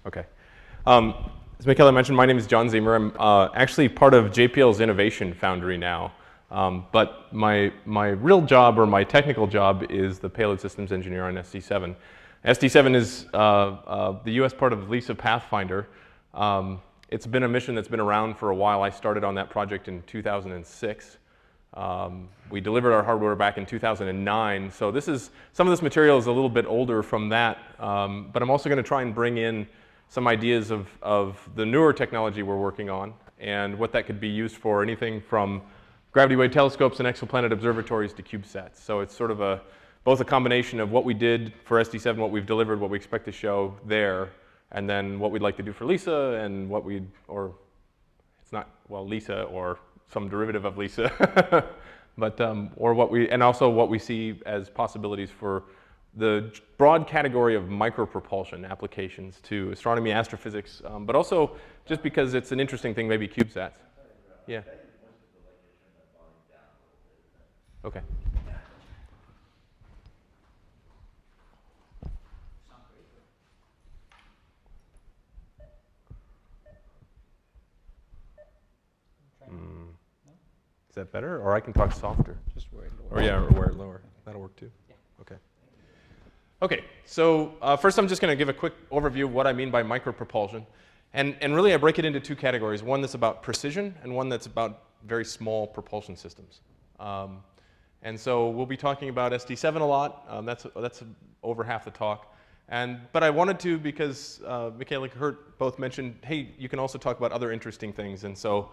Okay. As Michaela mentioned, my name is John Ziemer. I'm actually part of JPL's Innovation Foundry now. But my real job, or my technical job, is the payload systems engineer on SD7. SD7 is the US part of LISA Pathfinder. It's been a mission that's been around for a while. I started on that project in 2006. We delivered our hardware back in 2009. So some of this material is a little bit older from that. But I'm also going to try and bring in some ideas of the newer technology we're working on and what that could be used for, anything from gravity wave telescopes and exoplanet observatories to CubeSats. So it's sort of both a combination of what we did for SD7, what we've delivered, what we expect to show there, and then what we'd like to do for LISA and LISA or some derivative of LISA, but and also what we see as possibilities for the broad category of micropropulsion applications to astronomy, astrophysics, but also just because it's an interesting thing, maybe CubeSats. Yeah. Okay. Is that better? Or I can talk softer. Just wear it lower. Or yeah, or wear it lower. That'll work too. Yeah. Okay. Okay, so first I'm just going to give a quick overview of what I mean by micropropulsion. And really I break it into two categories. One that's about precision and one that's about very small propulsion systems. And so we'll be talking about SD7 a lot. That's over half the talk. But I wanted to because Michaela and Kurt both mentioned, hey, you can also talk about other interesting things. And so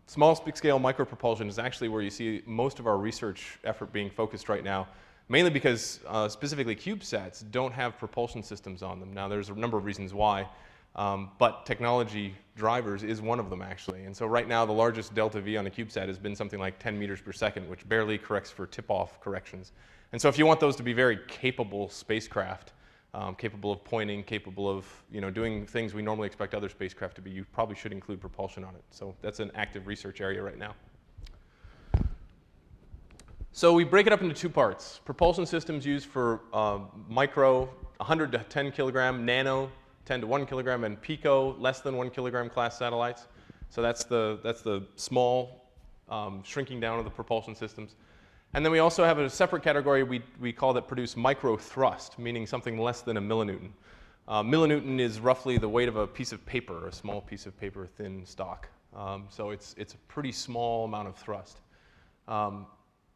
small scale micropropulsion is actually where you see most of our research effort being focused right now, mainly because specifically CubeSats don't have propulsion systems on them. Now there's a number of reasons why, but technology drivers is one of them actually. And so right now the largest delta V on a CubeSat has been something like 10 meters per second, which barely corrects for tip-off corrections. And so if you want those to be very capable spacecraft, capable of pointing, capable of doing things we normally expect other spacecraft to be, you probably should include propulsion on it. So that's an active research area right now. So we break it up into two parts. Propulsion systems used for micro, 100 to 10 kilogram, nano, 10 to 1 kilogram, and pico, less than 1 kilogram class satellites. So that's the small shrinking down of the propulsion systems. And then we also have a separate category we call that produce microthrust, meaning something less than a millinewton. Millinewton is roughly the weight of a piece of paper, a small piece of paper, thin stock. So it's a pretty small amount of thrust.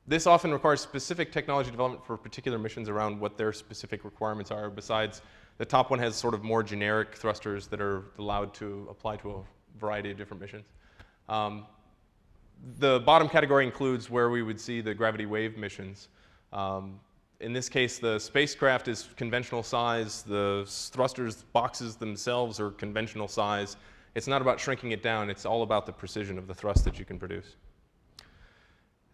This often requires specific technology development for particular missions around what their specific requirements are. Besides, the top one has sort of more generic thrusters that are allowed to apply to a variety of different missions. The bottom category includes where we would see the gravity wave missions. In this case, the spacecraft is conventional size. The thrusters boxes themselves are conventional size. It's not about shrinking it down. It's all about the precision of the thrust that you can produce.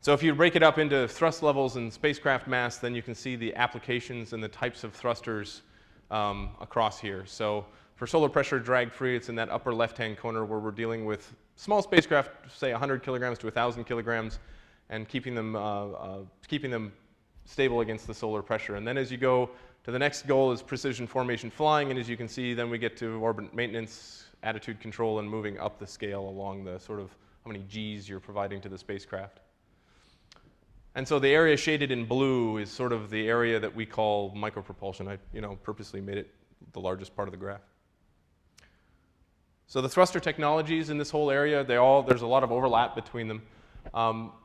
So if you break it up into thrust levels and spacecraft mass, then you can see the applications and the types of thrusters across here. So for solar pressure drag-free, it's in that upper left-hand corner where we're dealing with small spacecraft, say 100 kilograms to 1,000 kilograms, and keeping them stable against the solar pressure. And then as you go to the next goal is precision formation flying, and as you can see, then we get to orbit maintenance, attitude control, and moving up the scale along the sort of how many Gs you're providing to the spacecraft. And so the area shaded in blue is sort of the area that we call micropropulsion. I purposely made it the largest part of the graph. So the thruster technologies in this whole area, there's a lot of overlap between them.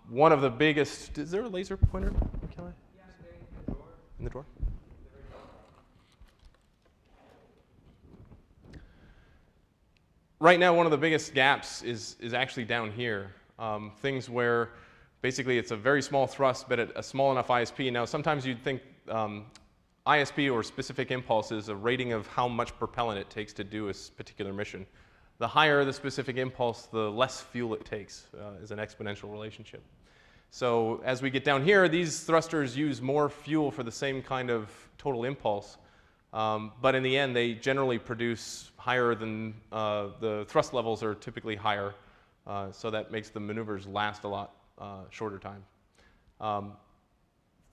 One of the biggest, is there a laser pointer, Kelly? Yeah, in the door. In the door? Right now, one of the biggest gaps is actually down here. Things where basically it's a very small thrust, but at a small enough ISP. Now, sometimes you'd think ISP or specific impulse is a rating of how much propellant it takes to do a particular mission. The higher the specific impulse, the less fuel it takes is an exponential relationship. So as we get down here, these thrusters use more fuel for the same kind of total impulse. But in the end, they generally produce higher than the thrust levels are typically higher. So that makes the maneuvers last a lot shorter time.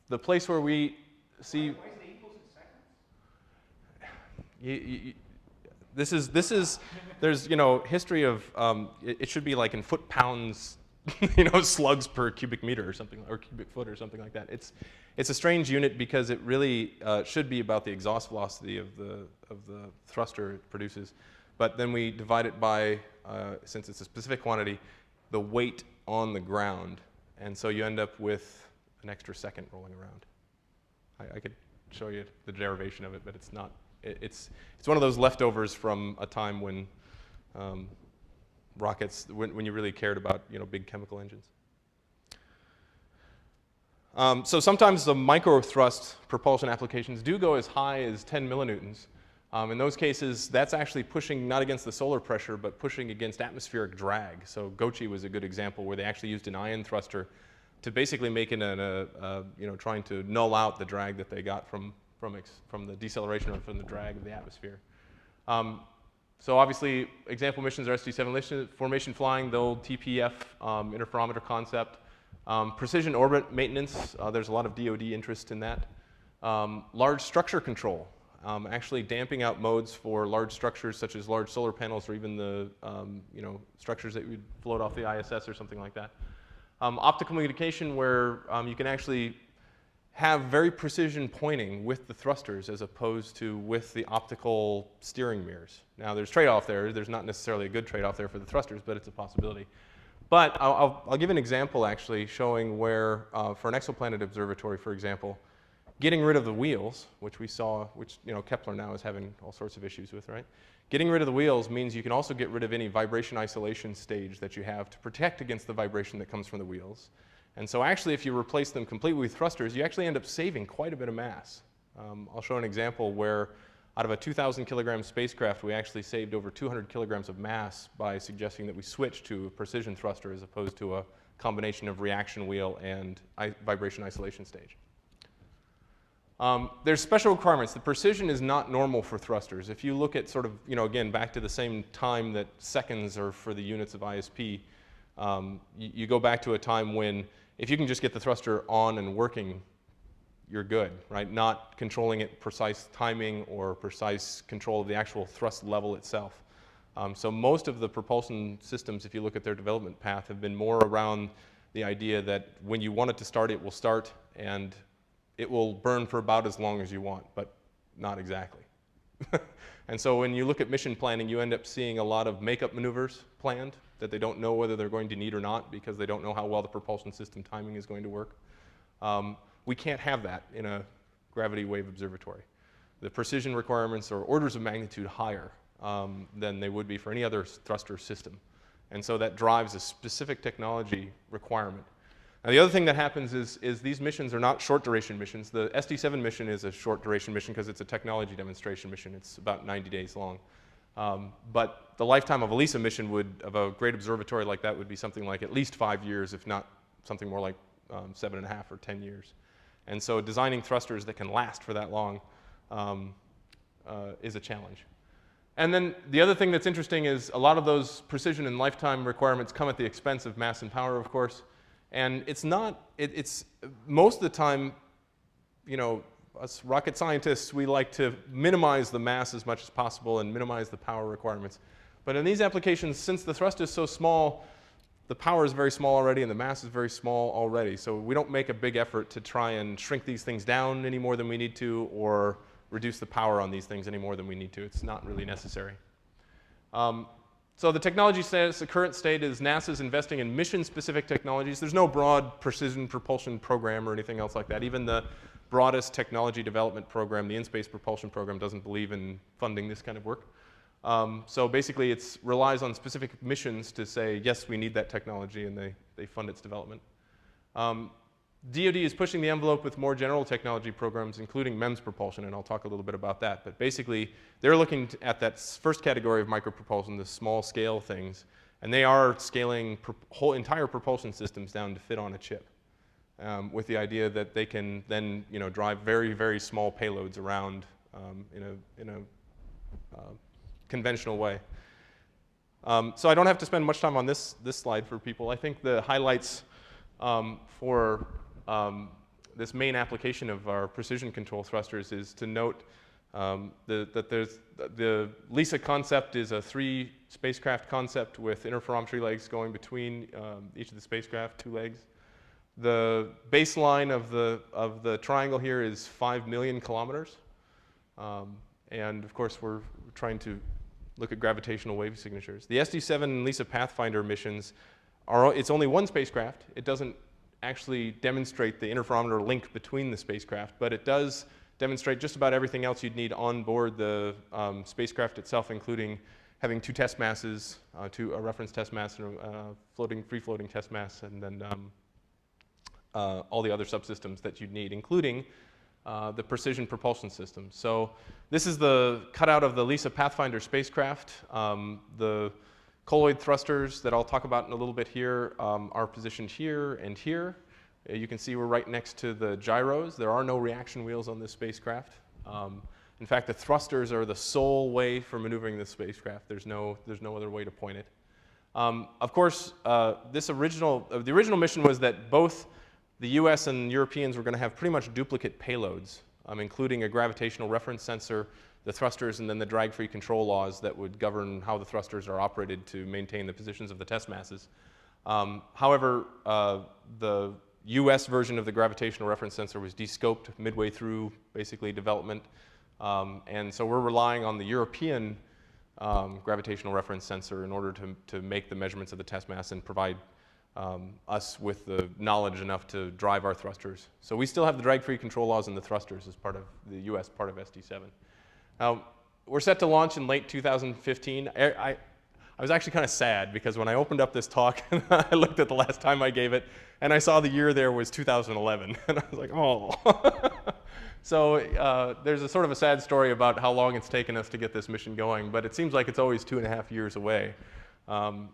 The place where we see... Why is the impulse in seconds? there's, history of, it should be like in foot-pounds, slugs per cubic meter or something, or cubic foot or something like that. It's a strange unit because it really should be about the exhaust velocity of the thruster it produces. But then we divide it by, since it's a specific quantity, the weight on the ground. And so you end up with an extra second rolling around. I could show you the derivation of it, but it's not. It's one of those leftovers from a time when rockets, when you really cared about big chemical engines. So sometimes the microthrust propulsion applications do go as high as 10 millinewtons. In those cases, that's actually pushing not against the solar pressure, but pushing against atmospheric drag. So Gochi was a good example where they actually used an ion thruster to basically make it trying to null out the drag that they got from the deceleration or from the drag of the atmosphere. So obviously, example missions are ST7 formation flying, the old TPF interferometer concept. Precision orbit maintenance, there's a lot of DoD interest in that. Large structure control, actually damping out modes for large structures such as large solar panels or even the structures that would float off the ISS or something like that. Optical communication where you can actually have very precision pointing with the thrusters as opposed to with the optical steering mirrors. Now there's trade-off there. There's not necessarily a good trade-off there for the thrusters, but it's a possibility. But I'll give an example actually showing where for an exoplanet observatory, for example, getting rid of the wheels, which we saw, which Kepler now is having all sorts of issues with, right? Getting rid of the wheels means you can also get rid of any vibration isolation stage that you have to protect against the vibration that comes from the wheels. And so actually, if you replace them completely with thrusters, you actually end up saving quite a bit of mass. I'll show an example where out of a 2,000 kilogram spacecraft, we actually saved over 200 kilograms of mass by suggesting that we switch to a precision thruster as opposed to a combination of reaction wheel and vibration isolation stage. There's special requirements. The precision is not normal for thrusters. If you look at sort of, again, back to the same time that seconds are for the units of ISP, you go back to a time when if you can just get the thruster on and working, you're good, right? Not controlling it precise timing or precise control of the actual thrust level itself. So most of the propulsion systems, if you look at their development path, have been more around the idea that when you want it to start, it will start, and it will burn for about as long as you want, but not exactly. And so when you look at mission planning, you end up seeing a lot of makeup maneuvers planned that they don't know whether they're going to need or not because they don't know how well the propulsion system timing is going to work. We can't have that in a gravity wave observatory. The precision requirements are orders of magnitude higher than they would be for any other thruster system. And so that drives a specific technology requirement. Now, the other thing that happens is these missions are not short duration missions. The ST7 mission is a short duration mission because it's a technology demonstration mission. It's about 90 days long. But the lifetime of a LISA mission of a great observatory like that would be something like at least 5 years, if not something more like 7.5 or 10 years. And so designing thrusters that can last for that long is a challenge. And then the other thing that's interesting is a lot of those precision and lifetime requirements come at the expense of mass and power, of course. And it's not, it's most of the time, us rocket scientists, we like to minimize the mass as much as possible and minimize the power requirements. But in these applications, since the thrust is so small, the power is very small already and the mass is very small already. So we don't make a big effort to try and shrink these things down any more than we need to or reduce the power on these things any more than we need to. It's not really necessary. So the technology status, the current state is NASA's investing in mission-specific technologies. There's no broad precision propulsion program or anything else like that. Even the broadest technology development program, the in-space propulsion program, doesn't believe in funding this kind of work. So basically, it relies on specific missions to say, yes, we need that technology, and they fund its development. DoD is pushing the envelope with more general technology programs, including MEMS propulsion, and I'll talk a little bit about that. But basically, they're looking at that first category of micropropulsion, the small-scale things, and they are scaling entire propulsion systems down to fit on a chip, with the idea that they can then, drive very, very small payloads around in a conventional way. So I don't have to spend much time on this slide for people. I think the highlights for this main application of our precision control thrusters is to note The LISA concept is a 3 spacecraft concept with interferometry legs going between each of the spacecraft, 2 legs. The baseline of the triangle here is 5 million kilometers. And of course, we're trying to look at gravitational wave signatures. The SD7 and LISA Pathfinder missions it's only 1 spacecraft. It doesn't actually demonstrate the interferometer link between the spacecraft, but it does demonstrate just about everything else you'd need on board the spacecraft itself, including having 2 test masses, a reference test mass and a free-floating test mass, and then all the other subsystems that you'd need, including the precision propulsion system. So this is the cutout of the LISA Pathfinder spacecraft. The colloid thrusters that I'll talk about in a little bit here are positioned here and here. You can see we're right next to the gyros. There are no reaction wheels on this spacecraft. In fact, the thrusters are the sole way for maneuvering this spacecraft. There's no other way to point it. Of course, the original mission was that both the US and Europeans were going to have pretty much duplicate payloads, including a gravitational reference sensor, the thrusters, and then the drag-free control laws that would govern how the thrusters are operated to maintain the positions of the test masses. However, the US version of the gravitational reference sensor was descoped midway through, basically, development. And so we're relying on the European gravitational reference sensor in order to make the measurements of the test mass and provide us with the knowledge enough to drive our thrusters. So we still have the drag-free control laws and the thrusters as part of the US part of SD7. Now, we're set to launch in late 2015. I was actually kind of sad because when I opened up this talk, I looked at the last time I gave it, and I saw the year there was 2011. And I was like, oh. So there's a sort of a sad story about how long it's taken us to get this mission going, but it seems like it's always 2.5 years away.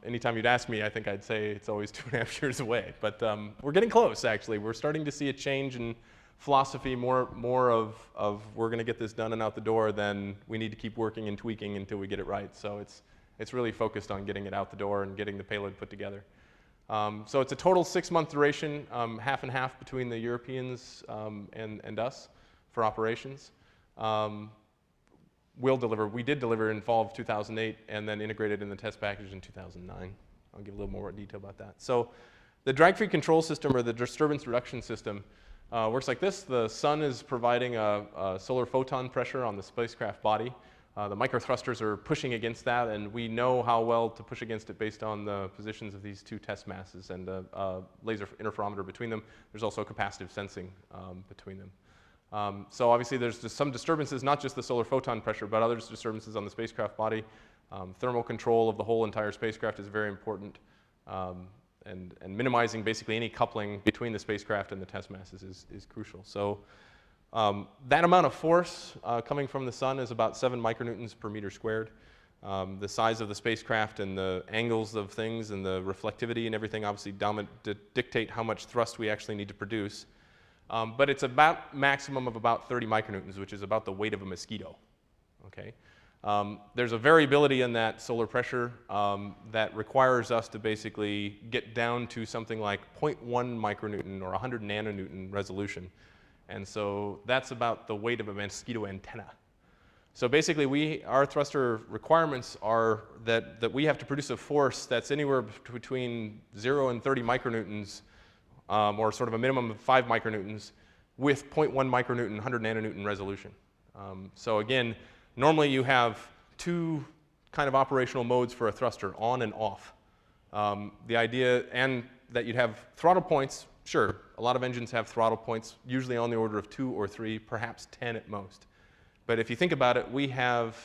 Anytime you'd ask me, I think I'd say it's always 2.5 years away. But we're getting close, actually. We're starting to see a change in philosophy, more of we're going to get this done and out the door than we need to keep working and tweaking until we get it right. So it's really focused on getting it out the door and getting the payload put together. So it's a total 6-month duration, half and half between the Europeans and us for operations. We did deliver in fall of 2008 and then integrated in the test package in 2009. I'll give a little more detail about that. So the drag-free control system, or the disturbance reduction system, works like this. The sun is providing a solar photon pressure on the spacecraft body. The microthrusters are pushing against that, and we know how well to push against it based on the positions of these 2 test masses and the laser interferometer between them. There's also capacitive sensing between them. So obviously there's just some disturbances, not just the solar photon pressure, but other disturbances on the spacecraft body. Thermal control of the whole entire spacecraft is very important. And minimizing basically any coupling between the spacecraft and the test masses is crucial. So that amount of force coming from the sun is about 7 micronewtons per meter squared. The size of the spacecraft and the angles of things and the reflectivity and everything obviously dictate how much thrust we actually need to produce. But it's about maximum of about 30 micronewtons, which is about the weight of a mosquito. Okay? There's a variability in that solar pressure that requires us to basically get down to something like 0.1 micronewton or 100 nanonewton resolution. And so that's about the weight of a mosquito antenna. So basically, our thruster requirements are that we have to produce a force that's anywhere between 0 and 30 micronewtons, or sort of a minimum of 5 micronewtons, with 0.1 micronewton, 100 nanonewton resolution. So again, normally you have 2 kind of operational modes for a thruster, on and off. The idea, and that you'd have throttle points, sure, a lot of engines have throttle points, usually on the order of 2 or 3, perhaps 10 at most. But if you think about it, we have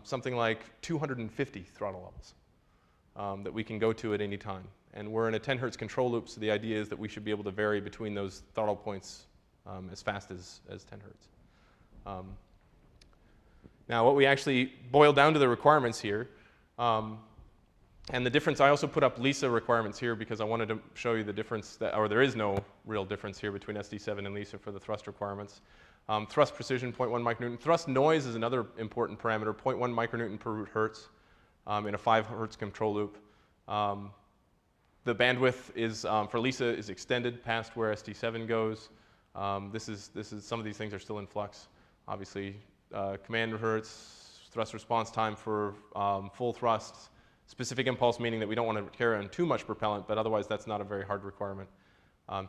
something like 250 throttle levels that we can go to at any time. And we're in a 10 hertz control loop, so the idea is that we should be able to vary between those throttle points as fast as 10 hertz. Now, what we actually boil down to the requirements here, and the difference, I also put up LISA requirements here because I wanted to show you the difference, or there is no real difference here between SD7 and LISA for the thrust requirements. Thrust precision, 0.1 micronewton. Thrust noise is another important parameter, 0.1 micronewton per root hertz in a 5 hertz control loop. The bandwidth is, for LISA is extended past where SD7 goes. Some of these things are still in flux. Obviously, command hertz, thrust response time for full thrusts, specific impulse, meaning that we don't want to carry on too much propellant, but otherwise that's not a very hard requirement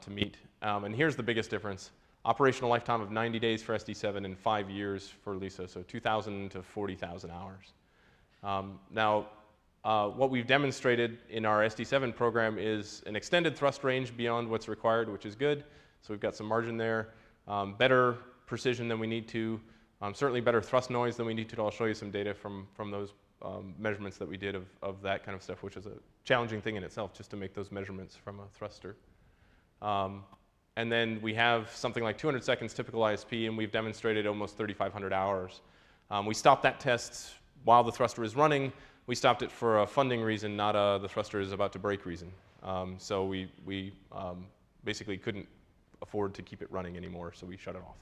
to meet. And here's the biggest difference. Operational lifetime of 90 days for SD7 and 5 years for LISA, so 2,000 to 40,000 hours. Now, what we've demonstrated in our SD7 program is an extended thrust range beyond what's required, which is good. So we've got some margin there, better precision than we need to, certainly better thrust noise than we need to. I'll show you some data from those measurements that we did of that kind of stuff, which is a challenging thing in itself, just to make those measurements from a thruster. And then we have something like 200 seconds typical ISP, and we've demonstrated almost 3,500 hours. We stopped that test while the thruster is running. We stopped it for a funding reason, not the thruster is about to break reason. So we basically couldn't afford to keep it running anymore, so we shut it off.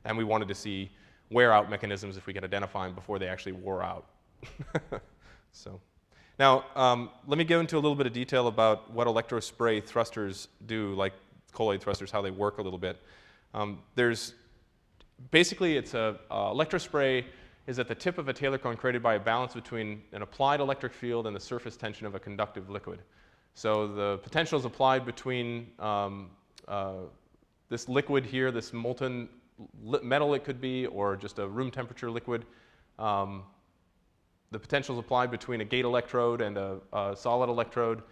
And we wanted to see wear-out mechanisms if we could identify them before they actually wore out. So, now, let me go into a little bit of detail about what electrospray thrusters do, like colloid thrusters, how they work a little bit. Basically, it's electrospray is at the tip of a Taylor cone created by a balance between an applied electric field and the surface tension of a conductive liquid. So the potential is applied between this liquid here, this molten metal it could be, or just a room temperature liquid. The potential is applied between a gate electrode and a solid electrode,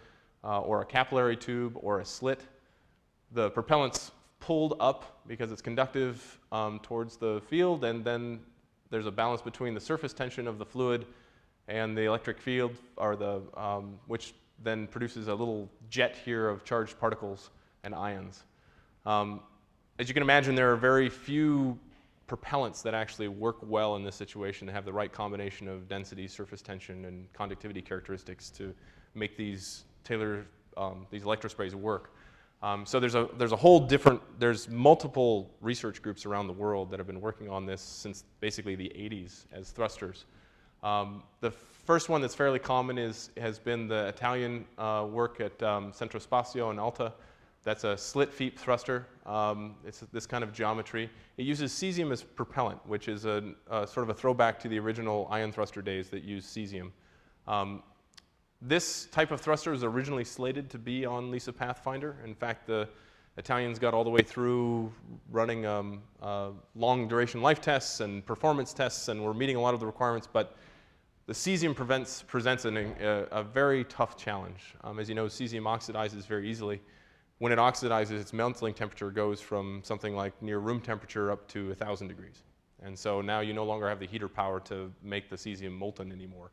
or a capillary tube, or a slit. The propellant's pulled up because it's conductive towards the field, and then there's a balance between the surface tension of the fluid and the electric field, or which then produces a little jet here of charged particles and ions. As you can imagine, there are very few propellants that actually work well in this situation, to have the right combination of density, surface tension, and conductivity characteristics to make these these electrosprays work. So there's a whole different, there's multiple research groups around the world that have been working on this since basically the 80s as thrusters. The first one that's fairly common has been the Italian work at Centro Spazio in Alta. That's a slit feet thruster. It's this kind of geometry. It uses cesium as propellant, which is sort of a throwback to the original ion thruster days that used cesium. This type of thruster was originally slated to be on LISA Pathfinder. In fact, the Italians got all the way through running long duration life tests and performance tests, and were meeting a lot of the requirements, but the cesium presents a very tough challenge. As you know, cesium oxidizes very easily. When it oxidizes, its melting temperature goes from something like near room temperature up to 1,000 degrees. And so now you no longer have the heater power to make the cesium molten anymore,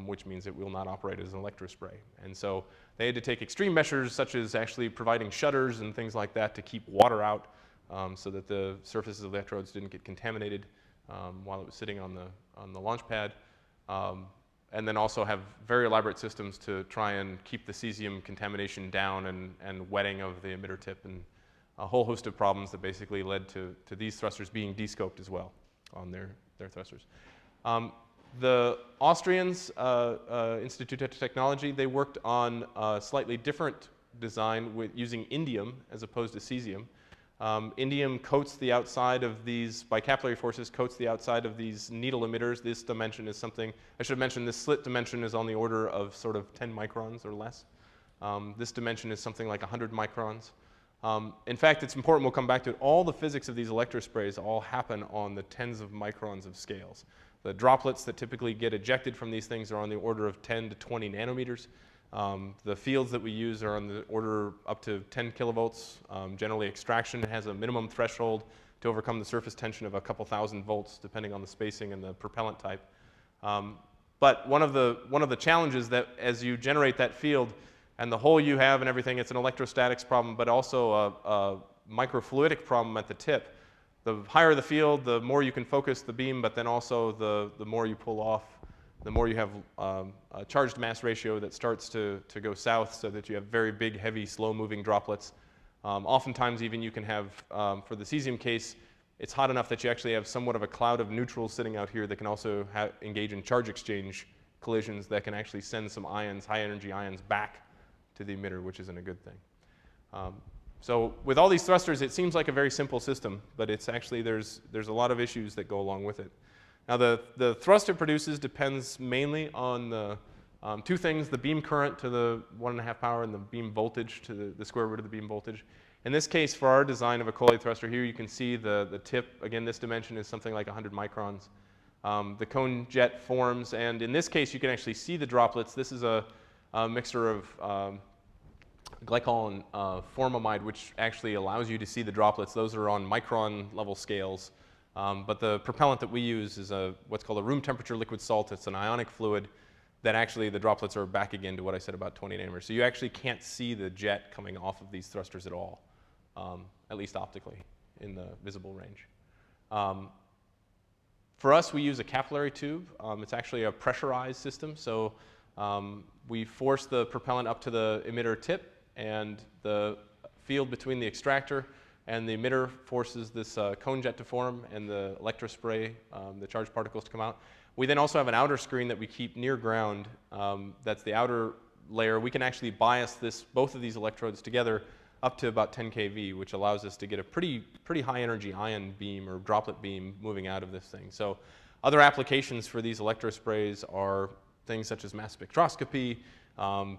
which means it will not operate as an electrospray. And so they had to take extreme measures, such as actually providing shutters and things like that to keep water out, so that the surfaces of the electrodes didn't get contaminated while it was sitting on the launch pad. And then also have very elaborate systems to try and keep the cesium contamination down and wetting of the emitter tip, and a whole host of problems that basically led to these thrusters being descoped as well on their thrusters. The Austrians, Institute of Technology, they worked on a slightly different design with using indium as opposed to cesium. Indium coats the outside of these, by capillary forces, coats the outside of these needle emitters. This dimension is something, I should mention, this slit dimension is on the order of sort of 10 microns or less. This dimension is something like 100 microns. In fact, it's important, we'll come back to it, all the physics of these electrosprays all happen on the tens of microns of scales. The droplets that typically get ejected from these things are on the order of 10 to 20 nanometers. The fields that we use are on the order up to 10 kilovolts. Generally, extraction has a minimum threshold to overcome the surface tension of a couple thousand volts, depending on the spacing and the propellant type. But one of the challenges that as you generate that field and the hole you have and everything, it's an electrostatics problem, but also a microfluidic problem at the tip. The higher the field, the more you can focus the beam, but then also the more you pull off, the more you have a charged mass ratio that starts to go south, so that you have very big, heavy, slow-moving droplets. Oftentimes, even you can have, for the cesium case, it's hot enough that you actually have somewhat of a cloud of neutrals sitting out here that can also engage in charge exchange collisions that can actually send some ions, high-energy ions, back to the emitter, which isn't a good thing. So with all these thrusters, it seems like a very simple system, but it's actually, there's a lot of issues that go along with it. Now the thrust it produces depends mainly on the two things, the beam current to the 1.5 power and the beam voltage to the square root of the beam voltage. In this case, for our design of a Colleen thruster here, you can see the tip. Again, this dimension is something like 100 microns. The cone jet forms, and in this case, you can actually see the droplets. This is a mixture of glycol and formamide, which actually allows you to see the droplets. Those are on micron level scales. But the propellant that we use is what's called a room temperature liquid salt. It's an ionic fluid that actually the droplets are back again to what I said about 20 nanometers. So you actually can't see the jet coming off of these thrusters at all, at least optically in the visible range. For us, we use a capillary tube. It's actually a pressurized system. So we force the propellant up to the emitter tip, and the field between the extractor and the emitter forces this cone jet to form and the electrospray, the charged particles to come out. We then also have an outer screen that we keep near ground. That's the outer layer. We can actually bias both of these electrodes together up to about 10 kV, which allows us to get a pretty high energy ion beam or droplet beam moving out of this thing. So other applications for these electrosprays are things such as mass spectroscopy.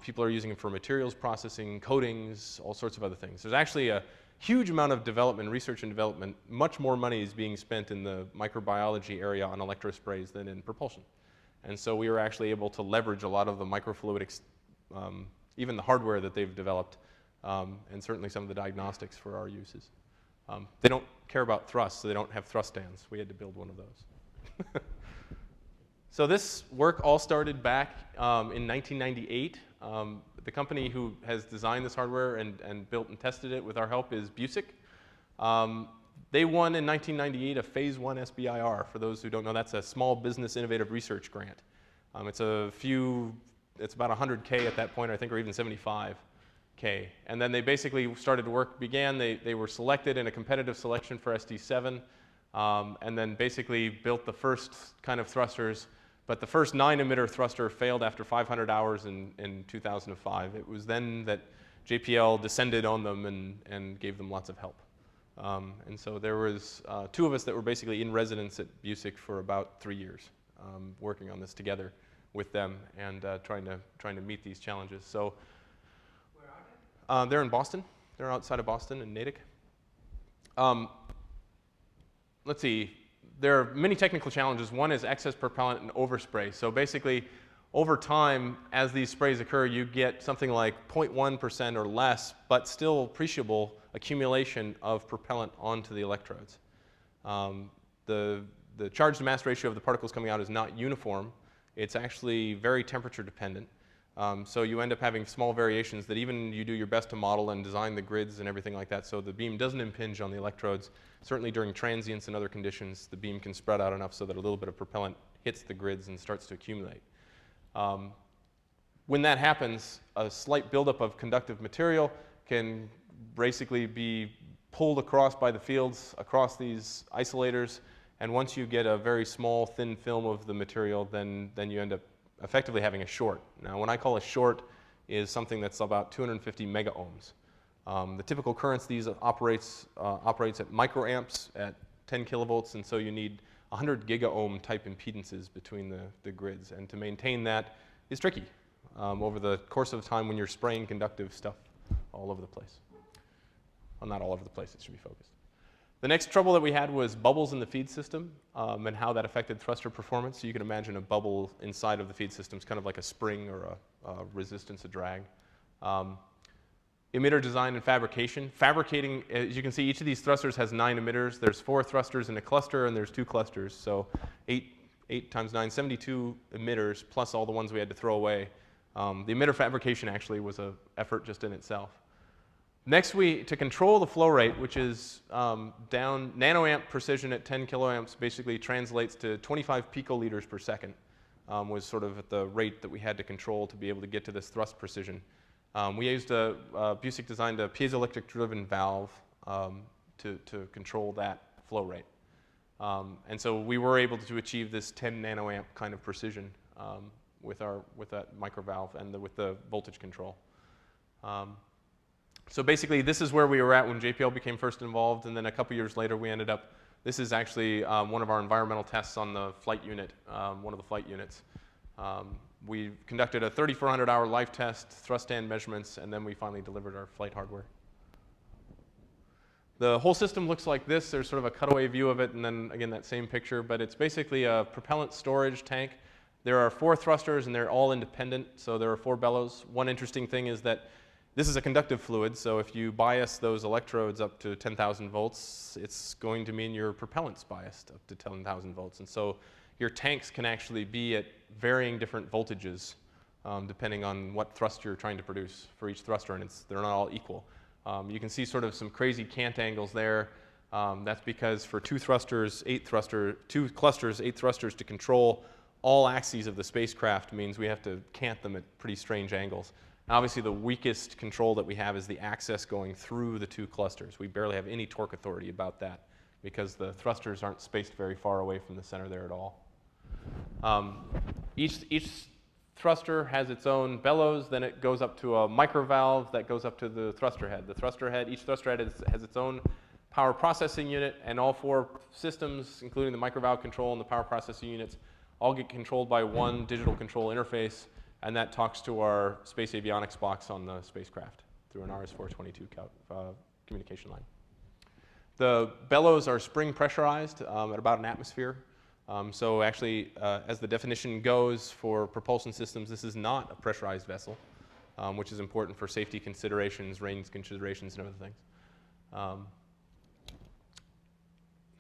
People are using them for materials processing, coatings, all sorts of other things. There's actually a huge amount of development, research and development. Much more money is being spent in the microbiology area on electrosprays than in propulsion. And so we were actually able to leverage a lot of the microfluidics, even the hardware that they've developed, and certainly some of the diagnostics for our uses. They don't care about thrust, so they don't have thrust stands. We had to build one of those. So this work all started back in 1998. The company who has designed this hardware and built and tested it with our help is Busick. They won in 1998 a Phase 1 SBIR. For those who don't know, that's a Small Business Innovative Research Grant. It's about 100K at that point, I think, or even 75K. And then they basically started work, they were selected in a competitive selection for SD7, and then basically built the first kind of thrusters. But the first 9-emitter thruster failed after 500 hours in 2005. It was then that JPL descended on them and gave them lots of help. And so there was two of us that were basically in residence at Busick for about 3 years, working on this together with them and trying to meet these challenges. So where are they? They're in Boston. They're outside of Boston in Natick. Let's see. There are many technical challenges. One is excess propellant and overspray. So basically, over time, as these sprays occur, you get something like 0.1% or less, but still appreciable accumulation of propellant onto the electrodes. The charge to mass ratio of the particles coming out is not uniform. It's actually very temperature dependent. So you end up having small variations that even you do your best to model and design the grids and everything like that so the beam doesn't impinge on the electrodes. Certainly during transients and other conditions, the beam can spread out enough so that a little bit of propellant hits the grids and starts to accumulate. When that happens, a slight buildup of conductive material can basically be pulled across by the fields, across these isolators, and once you get a very small, thin film of the material, then you end up effectively having a short. Now, when I call a short is something that's about 250 mega ohms. The typical currents these operates at microamps at 10 kilovolts, and so you need 100 giga-ohm type impedances between the grids, and to maintain that is tricky over the course of time when you're spraying conductive stuff all over the place. Well, not all over the place, it should be focused. The next trouble that we had was bubbles in the feed system and how that affected thruster performance. So you can imagine a bubble inside of the feed system is kind of like a spring or a resistance, a drag. Emitter design and fabrication. Fabricating, as you can see, each of these thrusters has 9 emitters. There's 4 thrusters in a cluster, and there's 2 clusters. So 8 times 9, 72 emitters, plus all the ones we had to throw away. The emitter fabrication actually was an effort just in itself. Next, to control the flow rate, which is down nanoamp precision at 10 kiloamps, basically translates to 25 picoliters per second, was sort of at the rate that we had to control to be able to get to this thrust precision. We used Busick designed a piezoelectric-driven valve to control that flow rate. And so we were able to achieve this 10 nanoamp kind of precision with that microvalve and with the voltage control. So basically, this is where we were at when JPL became first involved, and then a couple years later, we ended up, this is actually one of our environmental tests on the flight unit, one of the flight units. We conducted a 3,400-hour life test, thrust stand measurements, and then we finally delivered our flight hardware. The whole system looks like this. There's sort of a cutaway view of it, and then again that same picture, but it's basically a propellant storage tank. There are 4 thrusters, and they're all independent, so there are 4 bellows. One interesting thing is that this is a conductive fluid, so if you bias those electrodes up to 10,000 volts, it's going to mean your propellant's biased up to 10,000 volts. And so your tanks can actually be at varying different voltages depending on what thrust you're trying to produce for each thruster, and they're not all equal. You can see sort of some crazy cant angles there. That's because for 2 clusters, 8 thrusters to control all axes of the spacecraft means we have to cant them at pretty strange angles. And obviously, the weakest control that we have is the axis going through the 2 clusters. We barely have any torque authority about that because the thrusters aren't spaced very far away from the center there at all. Each thruster has its own bellows. Then it goes up to a micro valve that goes up to the thruster head. Each thruster head has its own power processing unit, and all 4 systems, including the micro valve control and the power processing units, all get controlled by one digital control interface. And that talks to our space avionics box on the spacecraft through an RS-422 communication line. The bellows are spring pressurized at about an atmosphere. So actually, as the definition goes for propulsion systems, this is not a pressurized vessel, which is important for safety considerations, range considerations, and other things.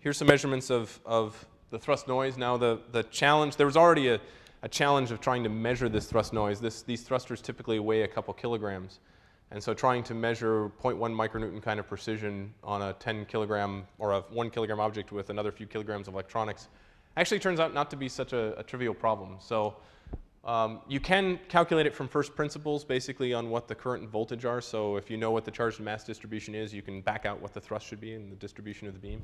Here's some measurements of the thrust noise. Now the challenge, there was already a challenge of trying to measure this thrust noise. These thrusters typically weigh a couple kilograms. And so trying to measure 0.1 micronewton kind of precision on a 10 kilogram or a 1 kilogram object with another few kilograms of electronics actually turns out not to be such a trivial problem. So you can calculate it from first principles basically on what the current voltage are. So if you know what the charge to mass distribution is, you can back out what the thrust should be in the distribution of the beam.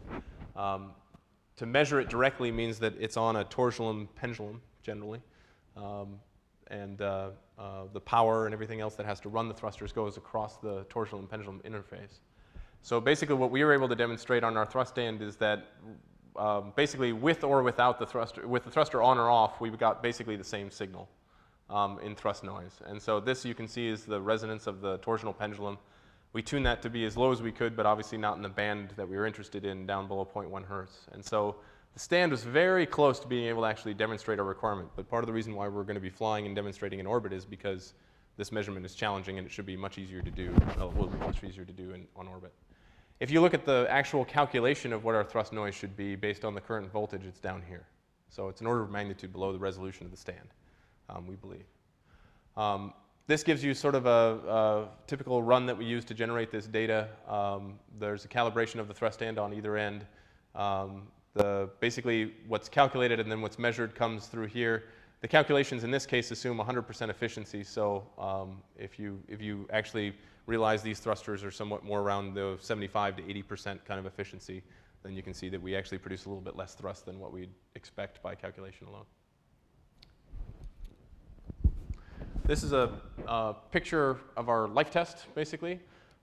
To measure it directly means that it's on a torsional pendulum generally. The power and everything else that has to run the thrusters goes across the torsional and pendulum interface. So basically what we were able to demonstrate on our thrust stand is that basically with or without the thruster, with the thruster on or off, we've got basically the same signal in thrust noise. And so this you can see is the resonance of the torsional pendulum. We tuned that to be as low as we could, but obviously not in the band that we were interested in, down below 0.1 hertz. And so the stand was very close to being able to actually demonstrate our requirement. But part of the reason why we're going to be flying and demonstrating in orbit is because this measurement is challenging and it should be much easier to do. Well, it will be much easier to do on orbit. If you look at the actual calculation of what our thrust noise should be based on the current voltage, it's down here. So it's an order of magnitude below the resolution of the stand, we believe. This gives you sort of a typical run that we use to generate this data. There's a calibration of the thrust stand on either end. Basically, what's calculated and then what's measured comes through here. The calculations in this case assume 100% efficiency. So if you actually realize these thrusters are somewhat more around the 75 to 80% kind of efficiency, then you can see that we actually produce a little bit less thrust than what we'd expect by calculation alone. This is a picture of our life test, basically.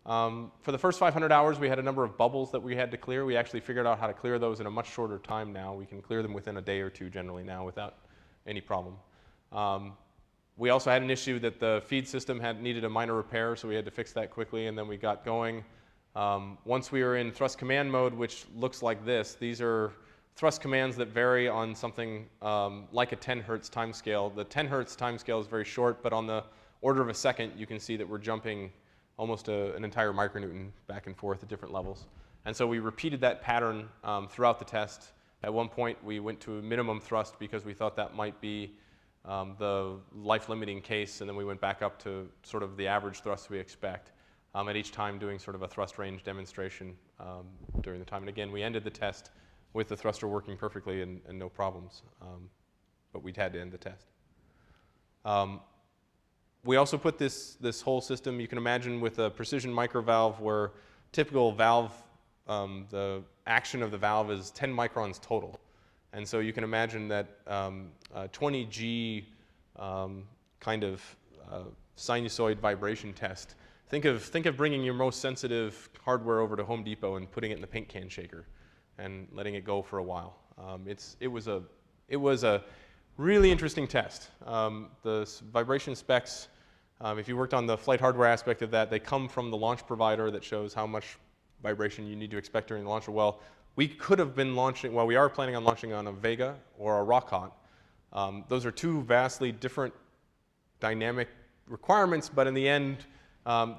For the first 500 hours, we had a number of bubbles that we had to clear. We actually figured out how to clear those in a much shorter time now. We can clear them within a day or two generally now without any problem. We also had an issue that the feed system needed a minor repair, so we had to fix that quickly, and then we got going. Once we were in thrust command mode, which looks like this, these are thrust commands that vary on something like a 10 hertz time scale. The 10 hertz time scale is very short, but on the order of a second, you can see that we're jumping almost an entire micronewton back and forth at different levels. And so we repeated that pattern throughout the test. At one point, we went to a minimum thrust because we thought that might be the life-limiting case, and then we went back up to sort of the average thrust we expect, at each time doing sort of a thrust range demonstration during the time. And again, we ended the test with the thruster working perfectly and no problems, but we'd had to end the test. We also put this whole system, you can imagine, with a precision microvalve where typical valve, the action of the valve is 10 microns total. And so you can imagine that 20G kind of sinusoid vibration test Think of bringing your most sensitive hardware over to Home Depot and putting it in the paint can shaker and letting it go for a while. It was a really interesting test. The vibration specs, if you worked on the flight hardware aspect of that, they come from the launch provider that shows how much vibration you need to expect during the launch. Well, we could have been launching, well, we are planning on launching on a Vega or a Rockhot. Those are two vastly different dynamic requirements, but in the end,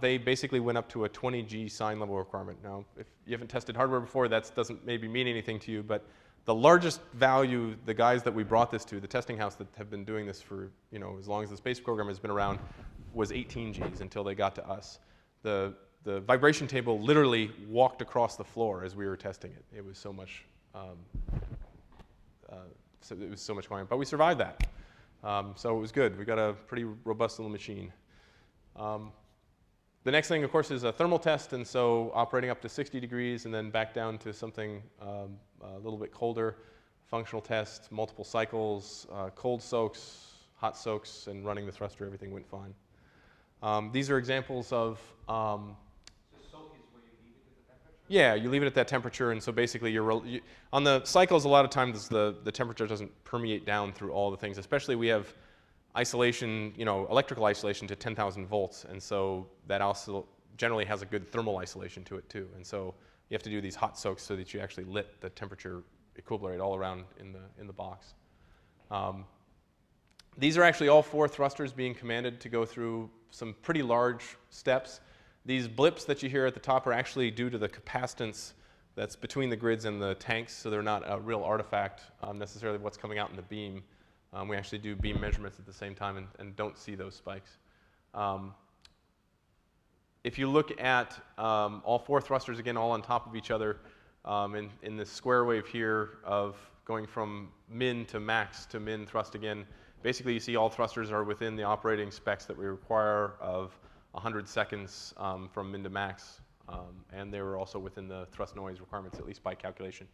they basically went up to a 20 G sign level requirement. Now, if you haven't tested hardware before, that doesn't maybe mean anything to you, but the largest value, the guys that we brought this to, the testing house that have been doing this for as long as the space program has been around, was 18 Gs until they got to us. The vibration table literally walked across the floor as we were testing it. It was so much, going on. But we survived that. So it was good. We got a pretty robust little machine. The next thing, of course, is a thermal test, and so operating up to 60 degrees and then back down to something a little bit colder. Functional test, multiple cycles, cold soaks, hot soaks, and running the thruster, everything went fine. These are examples of... The soak is where you leave it at the temperature? Yeah, you leave it at that temperature, and so basically on the cycles, a lot of times the temperature doesn't permeate down through all the things, especially we have isolation, electrical isolation to 10,000 volts, and so that also generally has a good thermal isolation to it too. And so you have to do these hot soaks so that you actually lit the temperature equilibrate all around in the box. These are actually all 4 thrusters being commanded to go through some pretty large steps. These blips that you hear at the top are actually due to the capacitance that's between the grids and the tanks, so they're not a real artifact necessarily what's coming out in the beam. We actually do beam measurements at the same time and don't see those spikes. If you look at all 4 thrusters, again, all on top of each other, in this square wave here of going from min to max to min thrust again, basically you see all thrusters are within the operating specs that we require of 100 seconds from min to max, and they were also within the thrust noise requirements, at least by calculation.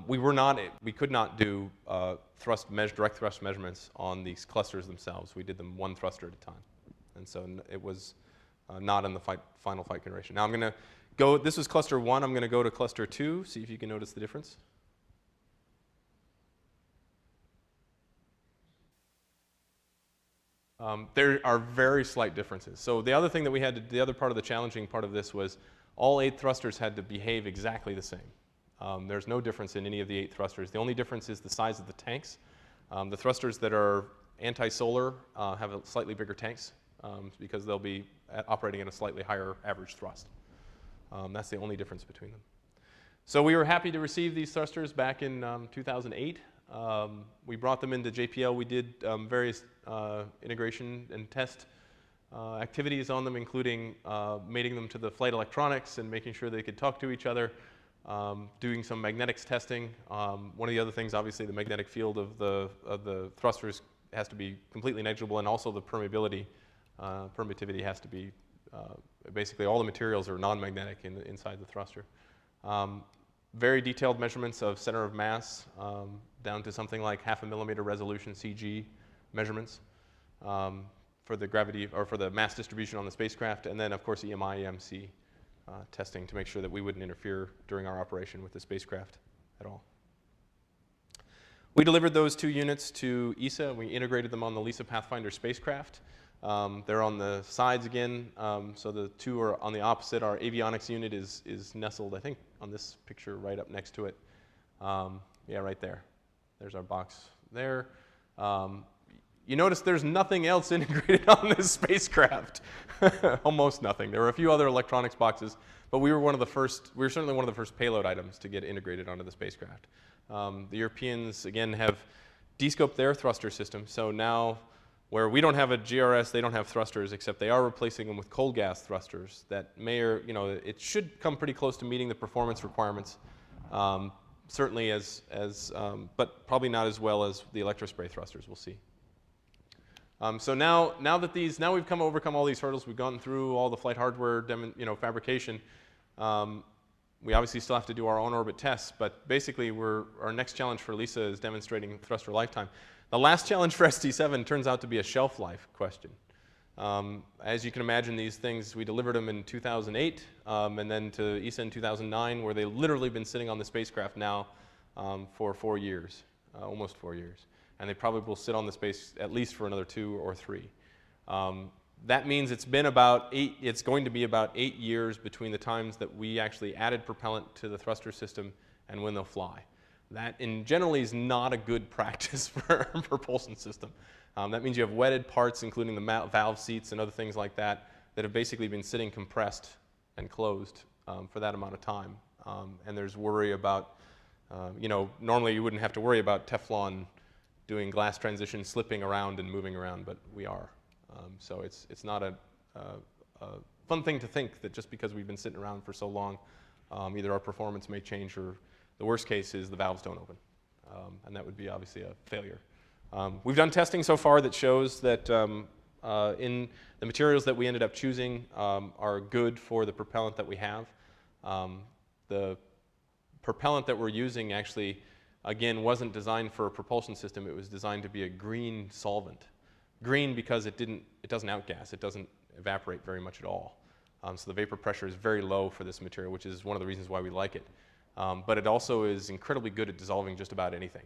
We could not do direct thrust measurements on these clusters themselves. We did them 1 thruster at a time. And so it was not in the final flight configuration. Now I'm going to go, this was cluster 1, I'm going to go to cluster 2, see if you can notice the difference. There are very slight differences. So the other thing that we had to, the other part of the challenging part of this was all 8 thrusters had to behave exactly the same. There's no difference in any of the 8 thrusters. The only difference is the size of the tanks. The thrusters that are anti-solar have slightly bigger tanks because they'll be operating at a slightly higher average thrust. That's the only difference between them. So we were happy to receive these thrusters back in 2008. We brought them into JPL. We did various integration and test activities on them, including mating them to the flight electronics and making sure they could talk to each other. Doing some magnetics testing. One of the other things, obviously, the magnetic field of the thrusters has to be completely negligible, and also the permeability, permittivity has to be, basically all the materials are non-magnetic inside the thruster. Very detailed measurements of center of mass, down to something like 0.5 millimeter resolution CG measurements for the gravity, or for the mass distribution on the spacecraft, and then, of course, EMI, EMC. Testing to make sure that we wouldn't interfere during our operation with the spacecraft at all. We delivered those 2 units to ESA. We integrated them on the LISA Pathfinder spacecraft. They're on the sides again, so the 2 are on the opposite. Our avionics unit is nestled, I think, on this picture right up next to it. Yeah, right there. There's our box there. You notice there's nothing else integrated on this spacecraft. Almost nothing. There were a few other electronics boxes, but we were certainly one of the first payload items to get integrated onto the spacecraft. The Europeans, again, have descoped their thruster system, so now where we don't have a GRS, they don't have thrusters, except they are replacing them with cold gas thrusters that may, or it should come pretty close to meeting the performance requirements. Certainly but probably not as well as the electrospray thrusters. We'll see. So now we've overcome all these hurdles. We've gone through all the flight hardware, fabrication. We obviously still have to do our on-orbit tests, but basically our next challenge for LISA is demonstrating thruster lifetime. The last challenge for ST7 turns out to be a shelf life question. As you can imagine, these things, we delivered them in 2008, and then to ESA in 2009, where they've literally been sitting on the spacecraft now for 4 years, almost 4 years. And they probably will sit on the space at least for another 2 or 3. That means it's going to be about 8 years between the times that we actually added propellant to the thruster system and when they'll fly. That, generally, is not a good practice for a propulsion system. That means you have wetted parts, including the valve seats and other things like that, that have basically been sitting compressed and closed for that amount of time. And there's worry about, normally you wouldn't have to worry about Teflon doing glass transition, slipping around and moving around, but we are. So it's not a fun thing to think that just because we've been sitting around for so long, either our performance may change or the worst case is the valves don't open. And that would be obviously a failure. We've done testing so far that shows that in the materials that we ended up choosing are good for the propellant that we have. The propellant that we're using actually, again, wasn't designed for a propulsion system. It was designed to be a green solvent. Green because it doesn't outgas. It doesn't evaporate very much at all. So the vapor pressure is very low for this material, which is one of the reasons why we like it. But it also is incredibly good at dissolving just about anything.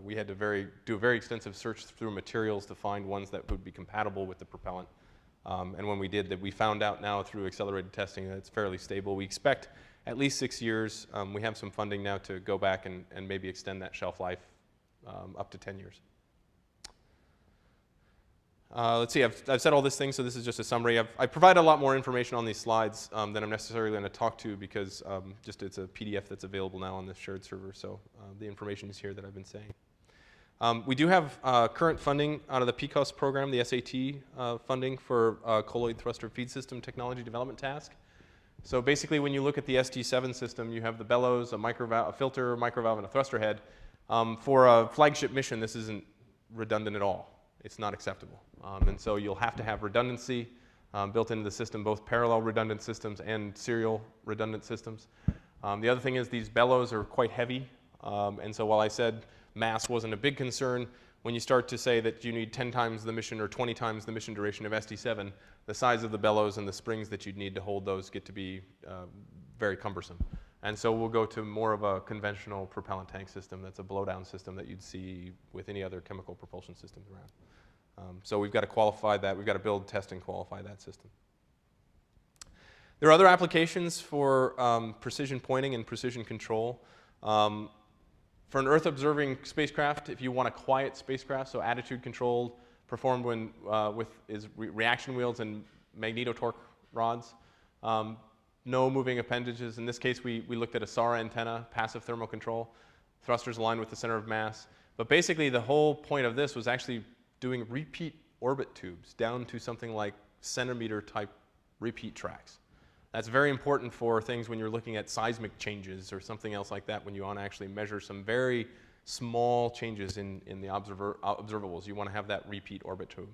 We had to do a very extensive search through materials to find ones that would be compatible with the propellant. And when we did that, we found out now through accelerated testing that it's fairly stable. We expect at least 6 years. We have some funding now to go back and maybe extend that shelf life up to 10 years. Let's see, I've said all these things, so this is just a summary. I provide a lot more information on these slides than I'm necessarily going to talk to because it's a PDF that's available now on the shared server, so the information is here that I've been saying. We do have current funding out of the PCOS program, the SAT funding for colloid thruster feed system technology development task. So basically when you look at the ST7 system, you have the bellows, a filter, a microvalve, and a thruster head. For a flagship mission, this isn't redundant at all. It's not acceptable. And so you'll have to have redundancy built into the system, both parallel redundant systems and serial redundant systems. The other thing is these bellows are quite heavy. And so while I said mass wasn't a big concern, when you start to say that you need 10 times the mission or 20 times the mission duration of ST7, the size of the bellows and the springs that you'd need to hold those get to be very cumbersome. And so we'll go to more of a conventional propellant tank system that's a blowdown system that you'd see with any other chemical propulsion systems around. So we've got to qualify that. We've got to build, test, and qualify that system. There are other applications for precision pointing and precision control. For an Earth-observing spacecraft, if you want a quiet spacecraft, so attitude-controlled, performed when, with reaction wheels and magneto-torque rods, no moving appendages. In this case, we looked at a SAR antenna, passive thermal control, thrusters aligned with the center of mass. But basically, the whole point of this was actually doing repeat orbit tubes down to something like centimeter-type repeat tracks. That's very important for things when you're looking at seismic changes or something else like that when you want to actually measure some very small changes in the observables. You want to have that repeat orbit tube.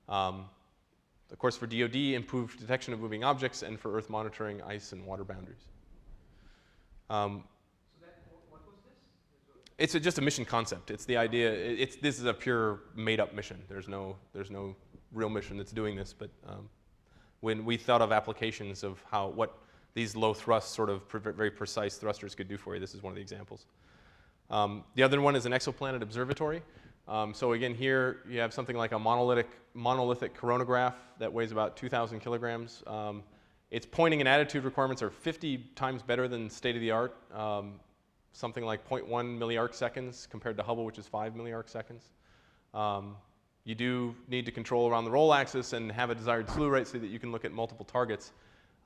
Of course, for DoD, improved detection of moving objects, and for Earth monitoring ice and water boundaries. What was this? It's just a mission concept. It's the idea. This is a pure made-up mission. There's no real mission that's doing this. But when we thought of applications of what these low thrust, sort of very precise thrusters could do for you, this is one of the examples. The other one is an exoplanet observatory. So again, here you have something like a monolithic coronagraph that weighs about 2,000 kilograms. Its pointing and attitude requirements are 50 times better than state-of-the-art, something like 0.1 milliarc seconds compared to Hubble, which is 5 milliarc seconds. You do need to control around the roll axis and have a desired slew rate so that you can look at multiple targets.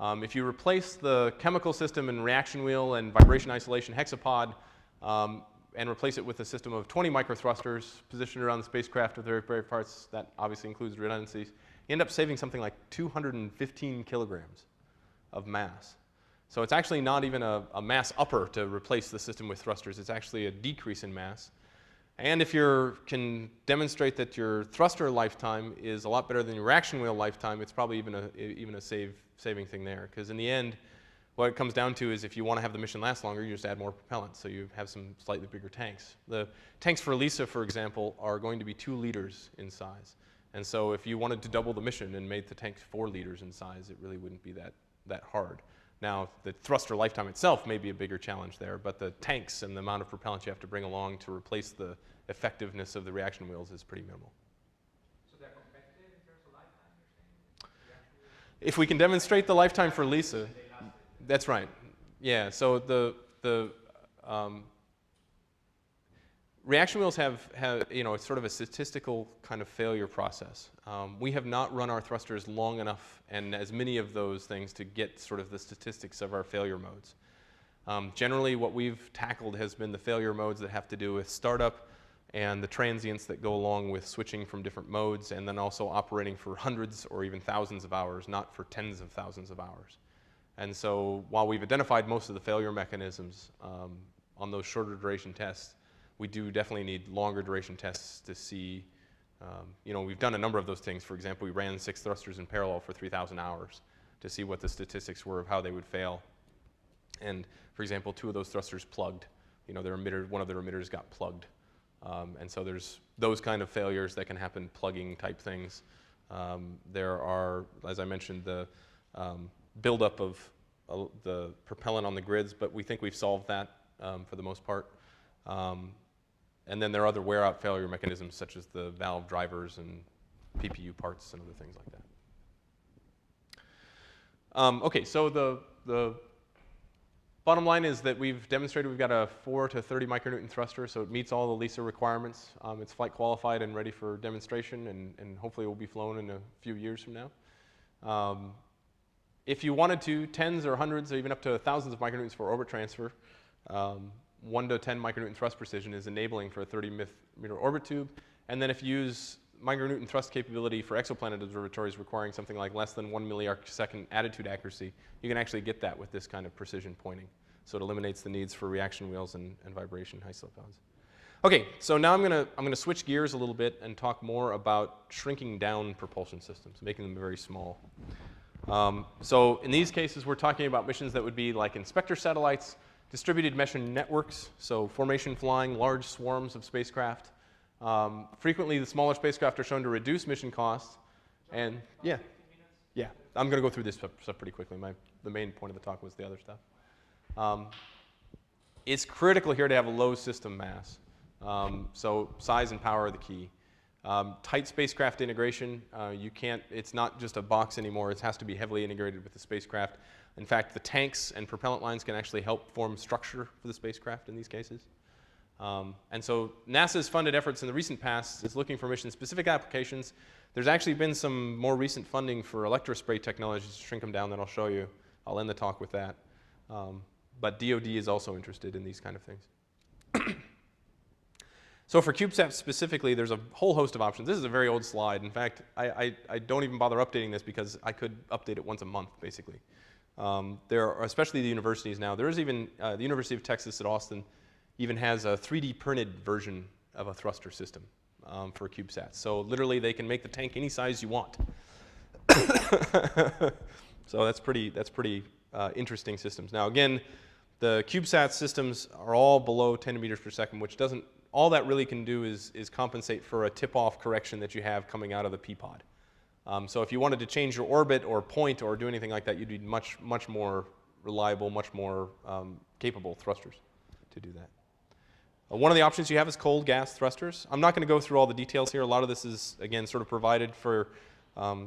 If you replace the chemical system and reaction wheel and vibration isolation hexapod and replace it with a system of 20 microthrusters positioned around the spacecraft with very parts, that obviously includes redundancies, you end up saving something like 215 kilograms of mass. So it's actually not even a mass upper to replace the system with thrusters. It's actually a decrease in mass. And if you can demonstrate that your thruster lifetime is a lot better than your reaction wheel lifetime, it's probably even a saving thing there. Because in the end, what it comes down to is if you want to have the mission last longer, you just add more propellant. So you have some slightly bigger tanks. The tanks for LISA, for example, are going to be 2 liters in size. And so if you wanted to double the mission and made the tanks 4 liters in size, it really wouldn't be that hard. Now, the thruster lifetime itself may be a bigger challenge there, but the tanks and the amount of propellant you have to bring along to replace the effectiveness of the reaction wheels is pretty minimal. So they're competitive in terms of lifetime, you're saying? If we can demonstrate the lifetime for LISA, that's right. Yeah, so the reaction wheels have, it's sort of a statistical kind of failure process. We have not run our thrusters long enough and as many of those things to get sort of the statistics of our failure modes. Generally, what we've tackled has been the failure modes that have to do with startup and the transients that go along with switching from different modes, and then also operating for hundreds or even thousands of hours, not for tens of thousands of hours. And so while we've identified most of the failure mechanisms on those shorter duration tests, we do definitely need longer duration tests to see, we've done a number of those things. For example, we ran 6 thrusters in parallel for 3,000 hours to see what the statistics were of how they would fail. And for example, 2 of those thrusters plugged. One of their emitters got plugged. And so there's those kind of failures that can happen, plugging type things. There are, as I mentioned, the buildup of the propellant on the grids, but we think we've solved that for the most part. And then there are other wear-out failure mechanisms, such as the valve drivers and PPU parts and other things like that. Okay, so the bottom line is that we've demonstrated we've got a 4 to 30 micronewton thruster, so it meets all the LISA requirements. It's flight qualified and ready for demonstration, and hopefully it will be flown in a few years from now. If you wanted to, tens or hundreds or even up to thousands of micronewtons for orbit transfer, 1 to 10 micronewton thrust precision is enabling for a 30-meter orbit tube. And then if you use micronewton thrust capability for exoplanet observatories requiring something like less than 1 milliarc-second attitude accuracy, you can actually get that with this kind of precision pointing. So it eliminates the needs for reaction wheels and vibration high slip bounds. Okay, so now I'm gonna switch gears a little bit and talk more about shrinking down propulsion systems, making them very small. So in these cases, we're talking about missions that would be like inspector satellites, distributed mesh networks, so formation flying, large swarms of spacecraft. Frequently, the smaller spacecraft are shown to reduce mission costs. And yeah, I'm going to go through this stuff pretty quickly. The main point of the talk was the other stuff. It's critical here to have a low system mass. So size and power are the key. Tight spacecraft integration, it's not just a box anymore. It has to be heavily integrated with the spacecraft. In fact, the tanks and propellant lines can actually help form structure for the spacecraft in these cases. And so NASA's funded efforts in the recent past is looking for mission-specific applications. There's actually been some more recent funding for electrospray technologies to shrink them down that I'll show you. I'll end the talk with that. But DoD is also interested in these kind of things. So for CubeSats specifically, there's a whole host of options. This is a very old slide. In fact, I don't even bother updating this because I could update it once a month, basically. There are, especially the universities now, there is even, the University of Texas at Austin even has a 3D printed version of a thruster system for CubeSats. So literally they can make the tank any size you want. So that's pretty interesting systems. Now again, the CubeSat systems are all below 10 meters per second, which doesn't, all that really can do is compensate for a tip-off correction that you have coming out of the P-pod. So if you wanted to change your orbit or point or do anything like that, you'd need much more reliable, much more capable thrusters to do that. One of the options you have is cold gas thrusters. I'm not going to go through all the details here. A lot of this is, again, sort of provided for,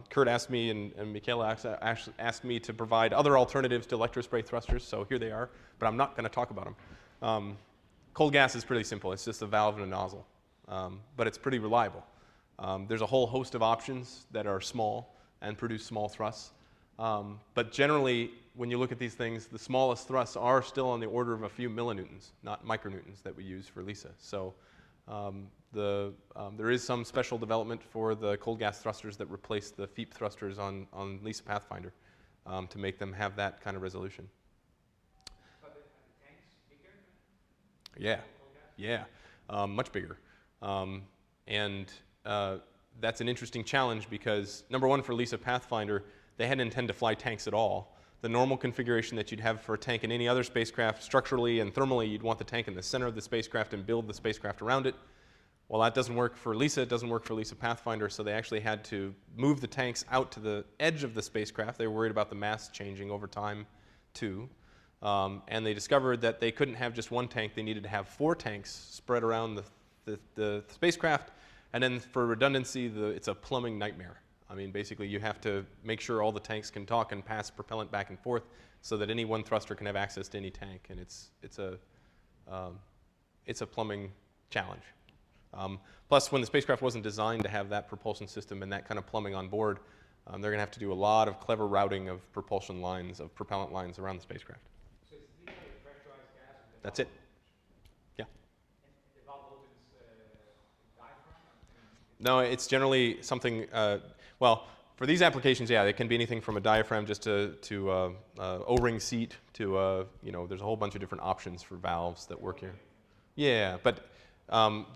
Kurt asked me and Michaela asked me to provide other alternatives to electrospray thrusters, so here they are, but I'm not going to talk about them. Cold gas is pretty simple. It's just a valve and a nozzle, but it's pretty reliable. There's a whole host of options that are small and produce small thrusts. But generally, when you look at these things, the smallest thrusts are still on the order of a few millinewtons, not micronewtons that we use for LISA. So there is some special development for the cold gas thrusters that replace the FEEP thrusters on LISA Pathfinder to make them have that kind of resolution. But are the tanks bigger? Yeah, much bigger. That's an interesting challenge because, number one, for LISA Pathfinder, they hadn't intended to fly tanks at all. The normal configuration that you'd have for a tank in any other spacecraft, structurally and thermally, you'd want the tank in the center of the spacecraft and build the spacecraft around it. Well, that doesn't work for LISA, it doesn't work for LISA Pathfinder, so they actually had to move the tanks out to the edge of the spacecraft. They were worried about the mass changing over time, too. And they discovered that they couldn't have just one tank, they needed to have 4 tanks spread around the spacecraft, and then for redundancy, it's a plumbing nightmare. I mean, basically, you have to make sure all the tanks can talk and pass propellant back and forth so that any one thruster can have access to any tank, and it's a plumbing challenge. Plus, when the spacecraft wasn't designed to have that propulsion system and that kind of plumbing on board, they're going to have to do a lot of clever routing of propulsion lines, of propellant lines around the spacecraft. So it's literally a pressurized gas. And That's it. Yeah. And the valve opens diaphragm? No, it's generally something, well, for these applications, yeah, it can be anything from a diaphragm just to O-ring seat to, you know, there's a whole bunch of different options for valves that work here. Yeah, but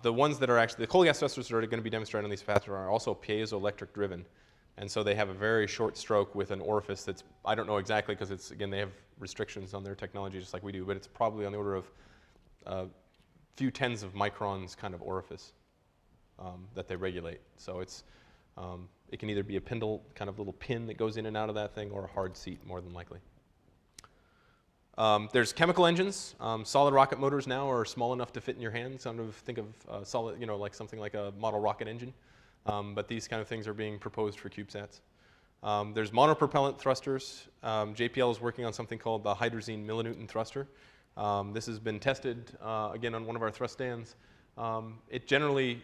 the ones that are actually, the coal gas thrusters that are going to be demonstrated on these Pathfinder are also piezoelectric driven. And so they have a very short stroke with an orifice that's, I don't know exactly because it's, again, they have restrictions on their technology just like we do, but it's probably on the order of a few tens of microns kind of orifice that they regulate. So it's, it can either be a spindle, kind of little pin that goes in and out of that thing, or a hard seat more than likely. There's chemical engines. Solid rocket motors now are small enough to fit in your hand. Think of solid, you know, like something like a model rocket engine. But these kind of things are being proposed for CubeSats. There's monopropellant thrusters. JPL is working on something called the hydrazine millinewton thruster. This has been tested, again, on one of our thrust stands. It generally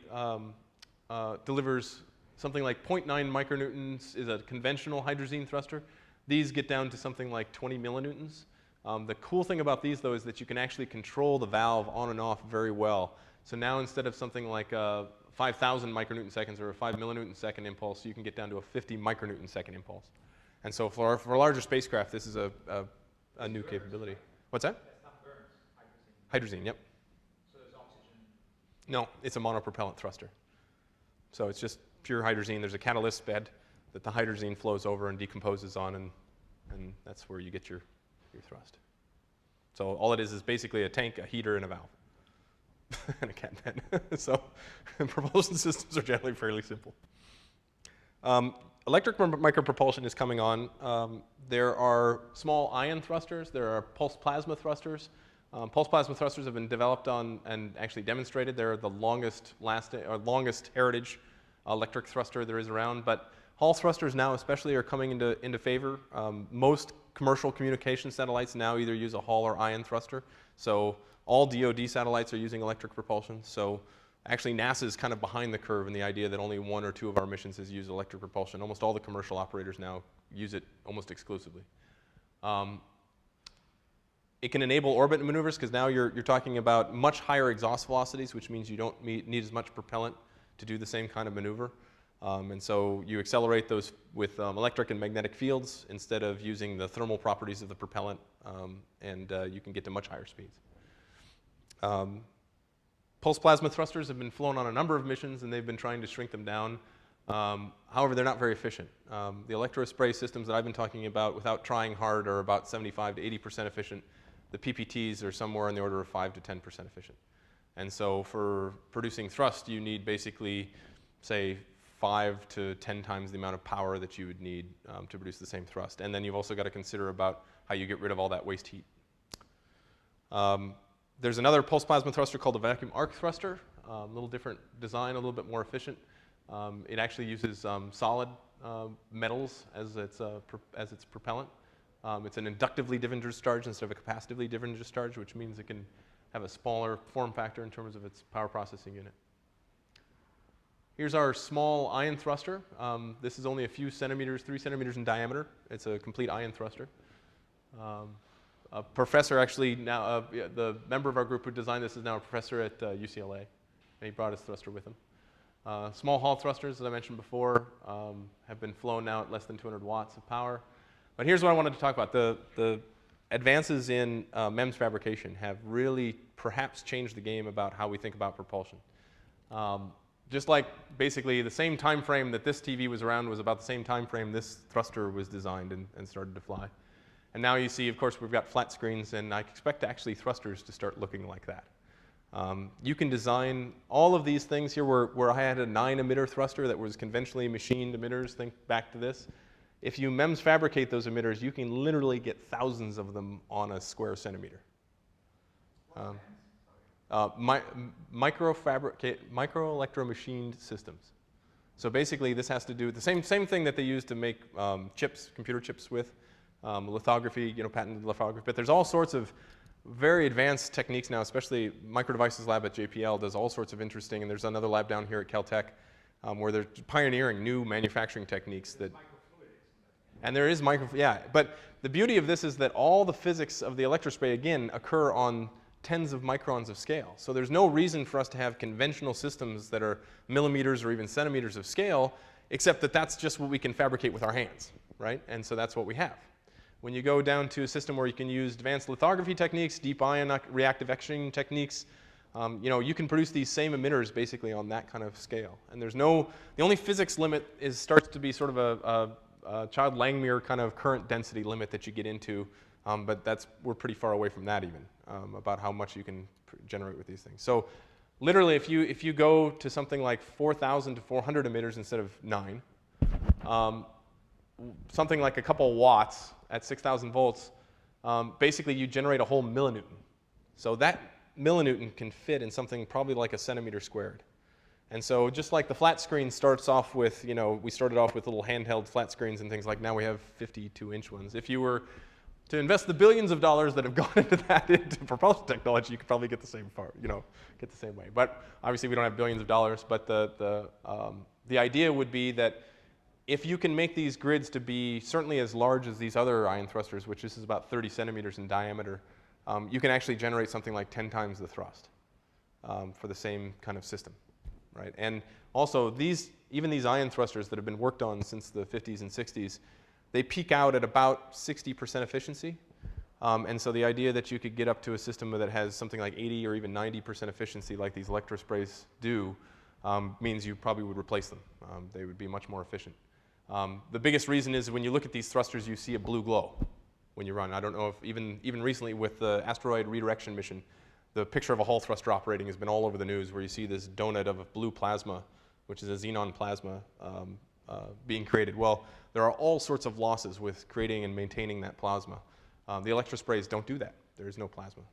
delivers something like 0.9 micronewtons is a conventional hydrazine thruster. These get down to something like 20 millinewtons. The cool thing about these, though, is that you can actually control the valve on and off very well. So now instead of something like 5,000 micronewton seconds or a 5 millinewton second impulse, you can get down to a 50 micronewton second impulse. And so for a larger spacecraft, this is a new capability. What's that? That's not burns, hydrazine. Hydrazine, yep. So there's oxygen. No, it's a monopropellant thruster. So it's just pure hydrazine. There's a catalyst bed that the hydrazine flows over and decomposes on, and that's where you get your thrust. So all it is basically a tank, a heater, and a valve. And a cat bed. So propulsion systems are generally fairly simple. Electric micropropulsion is coming on. There are small ion thrusters. There are pulse plasma thrusters. Pulse plasma thrusters have been developed on and actually demonstrated. They're the longest heritage electric thruster there is around. But Hall thrusters now especially are coming into favor. Most commercial communication satellites now either use a Hall or ion thruster. So all DoD satellites are using electric propulsion. So actually NASA is kind of behind the curve in the idea that only 1 or 2 of our missions has used electric propulsion. Almost all the commercial operators now use it almost exclusively. It can enable orbit maneuvers because now you're talking about much higher exhaust velocities, which means you don't need as much propellant to do the same kind of maneuver. And so you accelerate those with electric and magnetic fields instead of using the thermal properties of the propellant, and you can get to much higher speeds. Pulse plasma thrusters have been flown on a number of missions, and they've been trying to shrink them down. However, they're not very efficient. The electrospray systems that I've been talking about, without trying hard, are about 75 to 80% efficient. The PPTs are somewhere in the order of 5 to 10% efficient. And so for producing thrust, you need basically, say, 5 to 10 times the amount of power that you would need to produce the same thrust. And then you've also got to consider about how you get rid of all that waste heat. There's another pulse plasma thruster called a vacuum arc thruster, a little different design, a little bit more efficient. It actually uses solid metals as its propellant. It's an inductively different discharge instead of a capacitively different discharge, which means it can have a smaller form factor in terms of its power processing unit. Here's our small ion thruster. This is only a few centimeters, 3 centimeters in diameter. It's a complete ion thruster. A professor actually now, the member of our group who designed this is now a professor at UCLA, and he brought his thruster with him. Small Hall thrusters, as I mentioned before, have been flown now at less than 200 watts of power. But here's what I wanted to talk about. The advances in MEMS fabrication have really perhaps changed the game about how we think about propulsion. Just like basically the same time frame that this TV was around was about the same time frame this thruster was designed and started to fly. And now you see, of course, we've got flat screens, and I expect actually thrusters to start looking like that. You can design all of these things here where I had a 9 emitter thruster that was conventionally machined emitters, think back to this. If you MEMS fabricate those emitters, you can literally get thousands of them on a square centimeter. Micro-electro-machined systems. So basically, this has to do with the same thing that they use to make chips, computer chips with, lithography, patented lithography. But there's all sorts of very advanced techniques now, especially Microdevices Lab at JPL does all sorts of interesting, and there's another lab down here at Caltech where they're pioneering new manufacturing techniques that. And there is yeah. But the beauty of this is that all the physics of the electrospray, again, occur on tens of microns of scale. So there's no reason for us to have conventional systems that are millimeters or even centimeters of scale, except that that's just what we can fabricate with our hands, right? And so that's what we have. When you go down to a system where you can use advanced lithography techniques, deep ion reactive etching techniques, you can produce these same emitters basically on that kind of scale. And there's the only physics limit starts to be sort of a Child-Langmuir kind of current density limit that you get into, but we're pretty far away from that even, about how much you can generate with these things. So literally, if you go to something like 4,000 to 400 emitters instead of 9, something like a couple watts at 6,000 volts, basically you generate a whole millinewton. So that millinewton can fit in something probably like a centimeter squared. And so just like the flat screen starts off with, we started off with little handheld flat screens and things like now we have 52-inch ones. If you were to invest the billions of dollars that have gone into that into propulsion technology, you could probably get the same far, get the same way. But obviously we don't have billions of dollars, but the idea would be that if you can make these grids to be certainly as large as these other ion thrusters, which this is about 30 centimeters in diameter, you can actually generate something like 10 times the thrust for the same kind of system, right? And also, even these ion thrusters that have been worked on since the 50s and 60s, they peak out at about 60% efficiency. And so the idea that you could get up to a system that has something like 80 or even 90% efficiency like these electrosprays do means you probably would replace them. They would be much more efficient. The biggest reason is when you look at these thrusters, you see a blue glow when you run. I don't know if even recently with the asteroid redirection mission, the picture of a Hall thruster operating has been all over the news where you see this donut of a blue plasma, which is a xenon plasma being created. Well, there are all sorts of losses with creating and maintaining that plasma. The electrosprays don't do that. There is no plasma.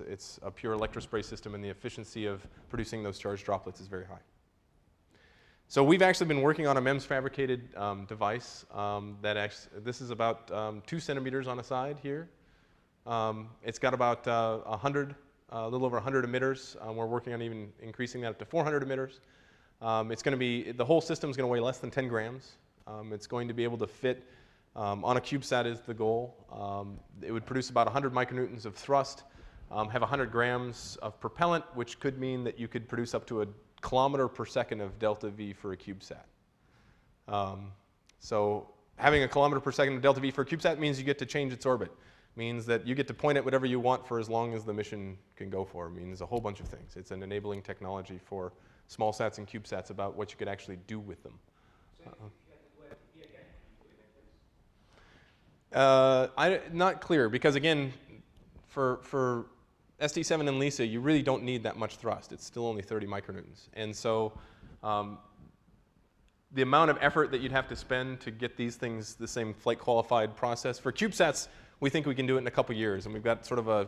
It's a pure electrospray system, and the efficiency of producing those charged droplets is very high. So we've actually been working on a MEMS fabricated device this is about 2 centimeters on a side here. It's got about a little over 100 emitters. We're working on even increasing that up to 400 emitters. The whole system is going to weigh less than 10 grams. It's going to be able to fit on a CubeSat is the goal. It would produce about 100 micronewtons of thrust, have 100 grams of propellant, which could mean that you could produce up to a kilometer per second of delta V for a CubeSat. So having a kilometer per second of delta V for a CubeSat means you get to change its orbit. Means that you get to point at whatever you want for as long as the mission can go for. It means a whole bunch of things. It's an enabling technology for small sats and CubeSats about what you could actually do with them. Not clear, because again, for ST7 and LISA, you really don't need that much thrust. It's still only 30 micronewtons. And so the amount of effort that you'd have to spend to get these things the same flight qualified process. For CubeSats, we think we can do it in a couple years, and we've got sort of a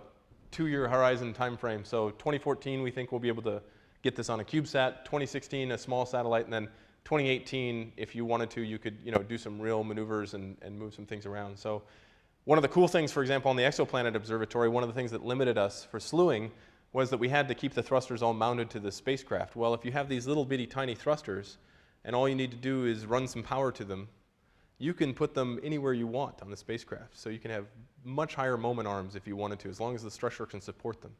2-year horizon time frame. So 2014, we think we'll be able to get this on a CubeSat. 2016, a small satellite, and then 2018, if you wanted to, you could do some real maneuvers and move some things around. So one of the cool things, for example, on the Exoplanet Observatory, one of the things that limited us for slewing was that we had to keep the thrusters all mounted to the spacecraft. Well, if you have these little bitty tiny thrusters, and all you need to do is run some power to them, you can put them anywhere you want on the spacecraft. So you can have much higher moment arms if you wanted to, as long as the structure can support them.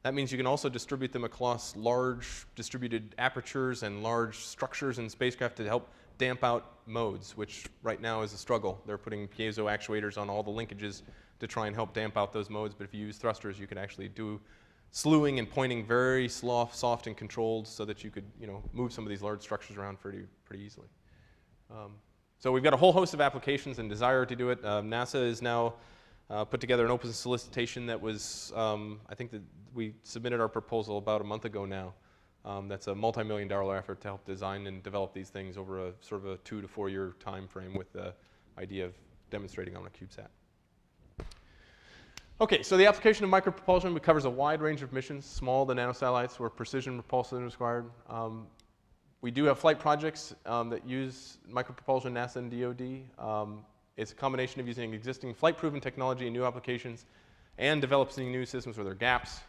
That means you can also distribute them across large distributed apertures and large structures in spacecraft to help damp out modes, which right now is a struggle. They're putting piezo actuators on all the linkages to try and help damp out those modes, but if you use thrusters, you can actually do slewing and pointing very soft and controlled so that you could move some of these large structures around pretty easily. So we've got a whole host of applications and desire to do it. NASA is now put together an open solicitation that was, I think that we submitted our proposal about a month ago now. That's a multi-million-dollar effort to help design and develop these things over a sort of a 2 to 4 year time frame with the idea of demonstrating on a CubeSat. Okay, so the application of micropropulsion covers a wide range of missions, small to nanosatellites, where precision propulsion is required. We do have flight projects that use micropropulsion, NASA and DoD. It's a combination of using existing flight-proven technology in new applications and developing new systems where there are gaps.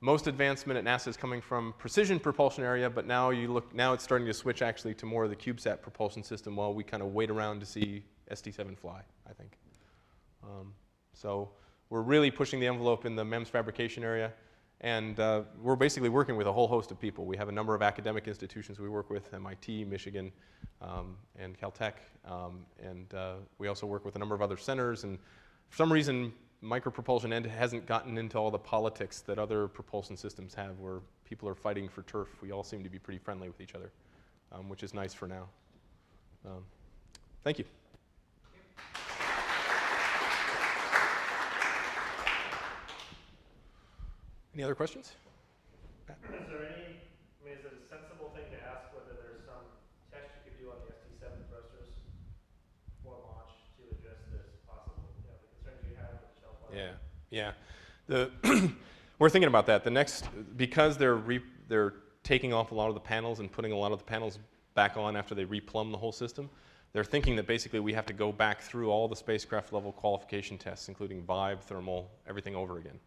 Most advancement at NASA is coming from precision propulsion area, but now it's starting to switch actually to more of the CubeSat propulsion system while we kind of wait around to see ST7 fly, I think. So we're really pushing the envelope in the MEMS fabrication area, and we're basically working with a whole host of people. We have a number of academic institutions we work with, MIT, Michigan, and Caltech, and we also work with a number of other centers, and for some reason, micropropulsion hasn't gotten into all the politics that other propulsion systems have, where people are fighting for turf. We all seem to be pretty friendly with each other, which is nice for now. Thank you. Any other questions? Is there any, I mean, is it a sensible thing to ask whether there's some test you could do on the ST7 thrusters for launch to address this possible, you know, the concerns you have with the shelf life? Yeah. We're thinking about that. Because they're taking off a lot of the panels and putting a lot of the panels back on after they replumb the whole system, they're thinking that basically we have to go back through all the spacecraft level qualification tests, including vibe, thermal, everything over again.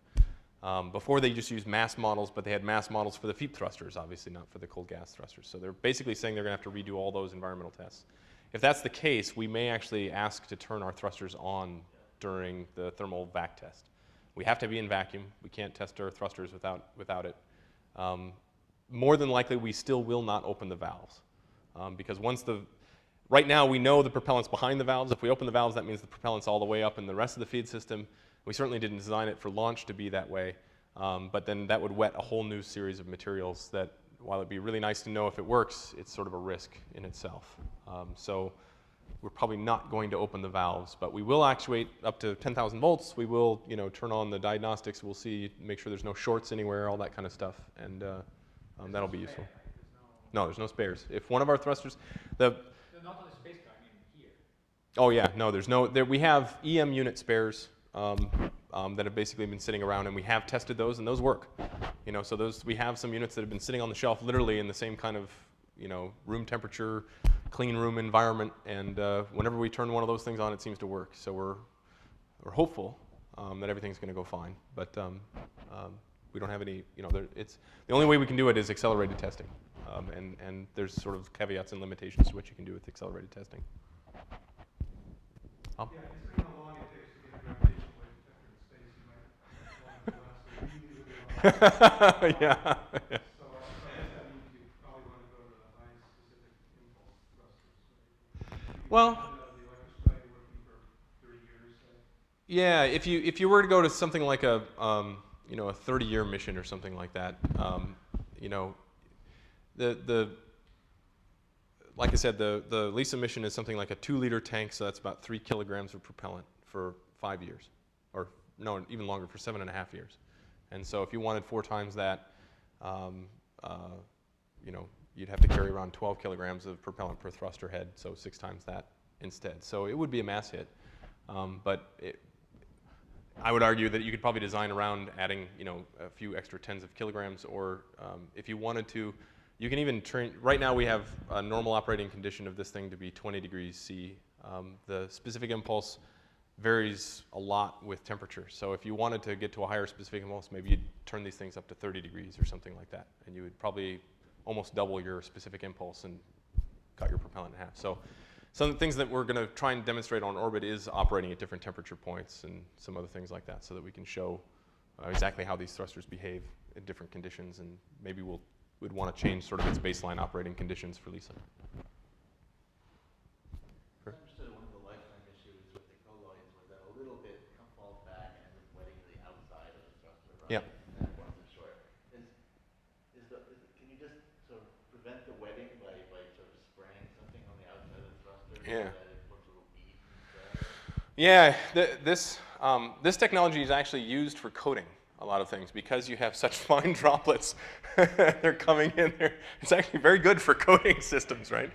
Before they just used mass models, but they had mass models for the FEEP thrusters, obviously not for the cold gas thrusters. So they're basically saying they're going to have to redo all those environmental tests. If that's the case, we may actually ask to turn our thrusters on during the thermal vac test. We have to be in vacuum. We can't test our thrusters without it. More than likely, we still will not open the valves. Because right now we know the propellant's behind the valves. If we open the valves, that means the propellant's all the way up in the rest of the feed system. We certainly didn't design it for launch to be that way, but then that would wet a whole new series of materials that, while it'd be really nice to know if it works, it's sort of a risk in itself. So we're probably not going to open the valves, but we will actuate up to 10,000 volts. We will, turn on the diagnostics. We'll see, make sure there's no shorts anywhere, all that kind of stuff, and that'll be useful. No, there's no spares. If one of our thrusters, No, not on the spacecraft, I mean here. Oh yeah, no, there's no, we have EM unit spares that have basically been sitting around, and we have tested those, and those work. So we have some units that have been sitting on the shelf literally in the same kind of, room temperature, clean room environment, and whenever we turn one of those things on, it seems to work. So we're hopeful that everything's going to go fine, but we don't have any, it's the only way we can do it is accelerated testing, and there's sort of caveats and limitations to what you can do with accelerated testing. Yeah, considering how long it takes to get a gravitational wave detector in space, you might want to last a really, really long time. Yeah. So I guess that means you probably want to go to the high specific impulse thrusters. Well, the electrospray working for 30 years, say. Yeah, if you were to go to something like a 30-year mission or something like that, like I said, the LISA mission is something like a 2-liter tank, so that's about 3 kilograms of propellant for 5 years, or no, even longer, for 7.5 years. And so if you wanted 4 times that, you'd have to carry around 12 kilograms of propellant per thruster head, so 6 times that instead. So it would be a mass hit, I would argue that you could probably design around adding, a few extra tens of kilograms, or if you wanted to, you can even train. Right now we have a normal operating condition of this thing to be 20 degrees C. The specific impulse varies a lot with temperature. So if you wanted to get to a higher specific impulse, maybe you'd turn these things up to 30 degrees or something like that, and you would probably almost double your specific impulse and cut your propellant in half. So some of the things that we're going to try and demonstrate on orbit is operating at different temperature points and some other things like that, so that we can show exactly how these thrusters behave in different conditions, and maybe we'd want to change sort of its baseline operating conditions for LISA. I understood one of the lifetime issues with the colloids was that a little bit falls back and ends up wetting the outside of the thruster, right? Yeah. And then once it's short. Can you just sort of prevent the wetting by sort of spraying something on the outside of the thruster? Yeah. So that it looks a little beat instead? Yeah, This technology is actually used for coating a lot of things because you have such fine droplets. They're coming in there. It's actually very good for coating systems, right?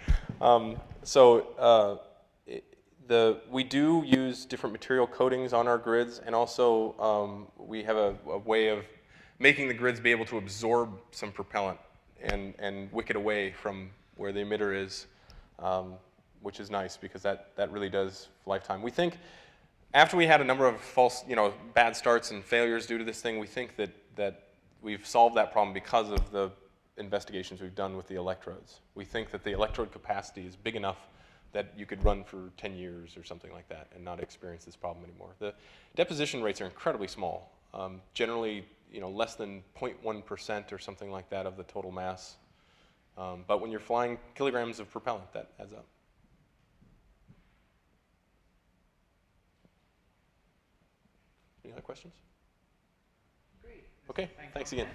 We do use different material coatings on our grids, and also we have a way of making the grids be able to absorb some propellant and wick it away from where the emitter is, which is nice because that really does lifetime. We think after we had a number of false, bad starts and failures due to this thing, we think that we've solved that problem because of the investigations we've done with the electrodes. We think that the electrode capacity is big enough that you could run for 10 years or something like that and not experience this problem anymore. The deposition rates are incredibly small, generally less than 0.1% or something like that of the total mass. But when you're flying kilograms of propellant, that adds up. Any other questions? Great. Okay, thanks again.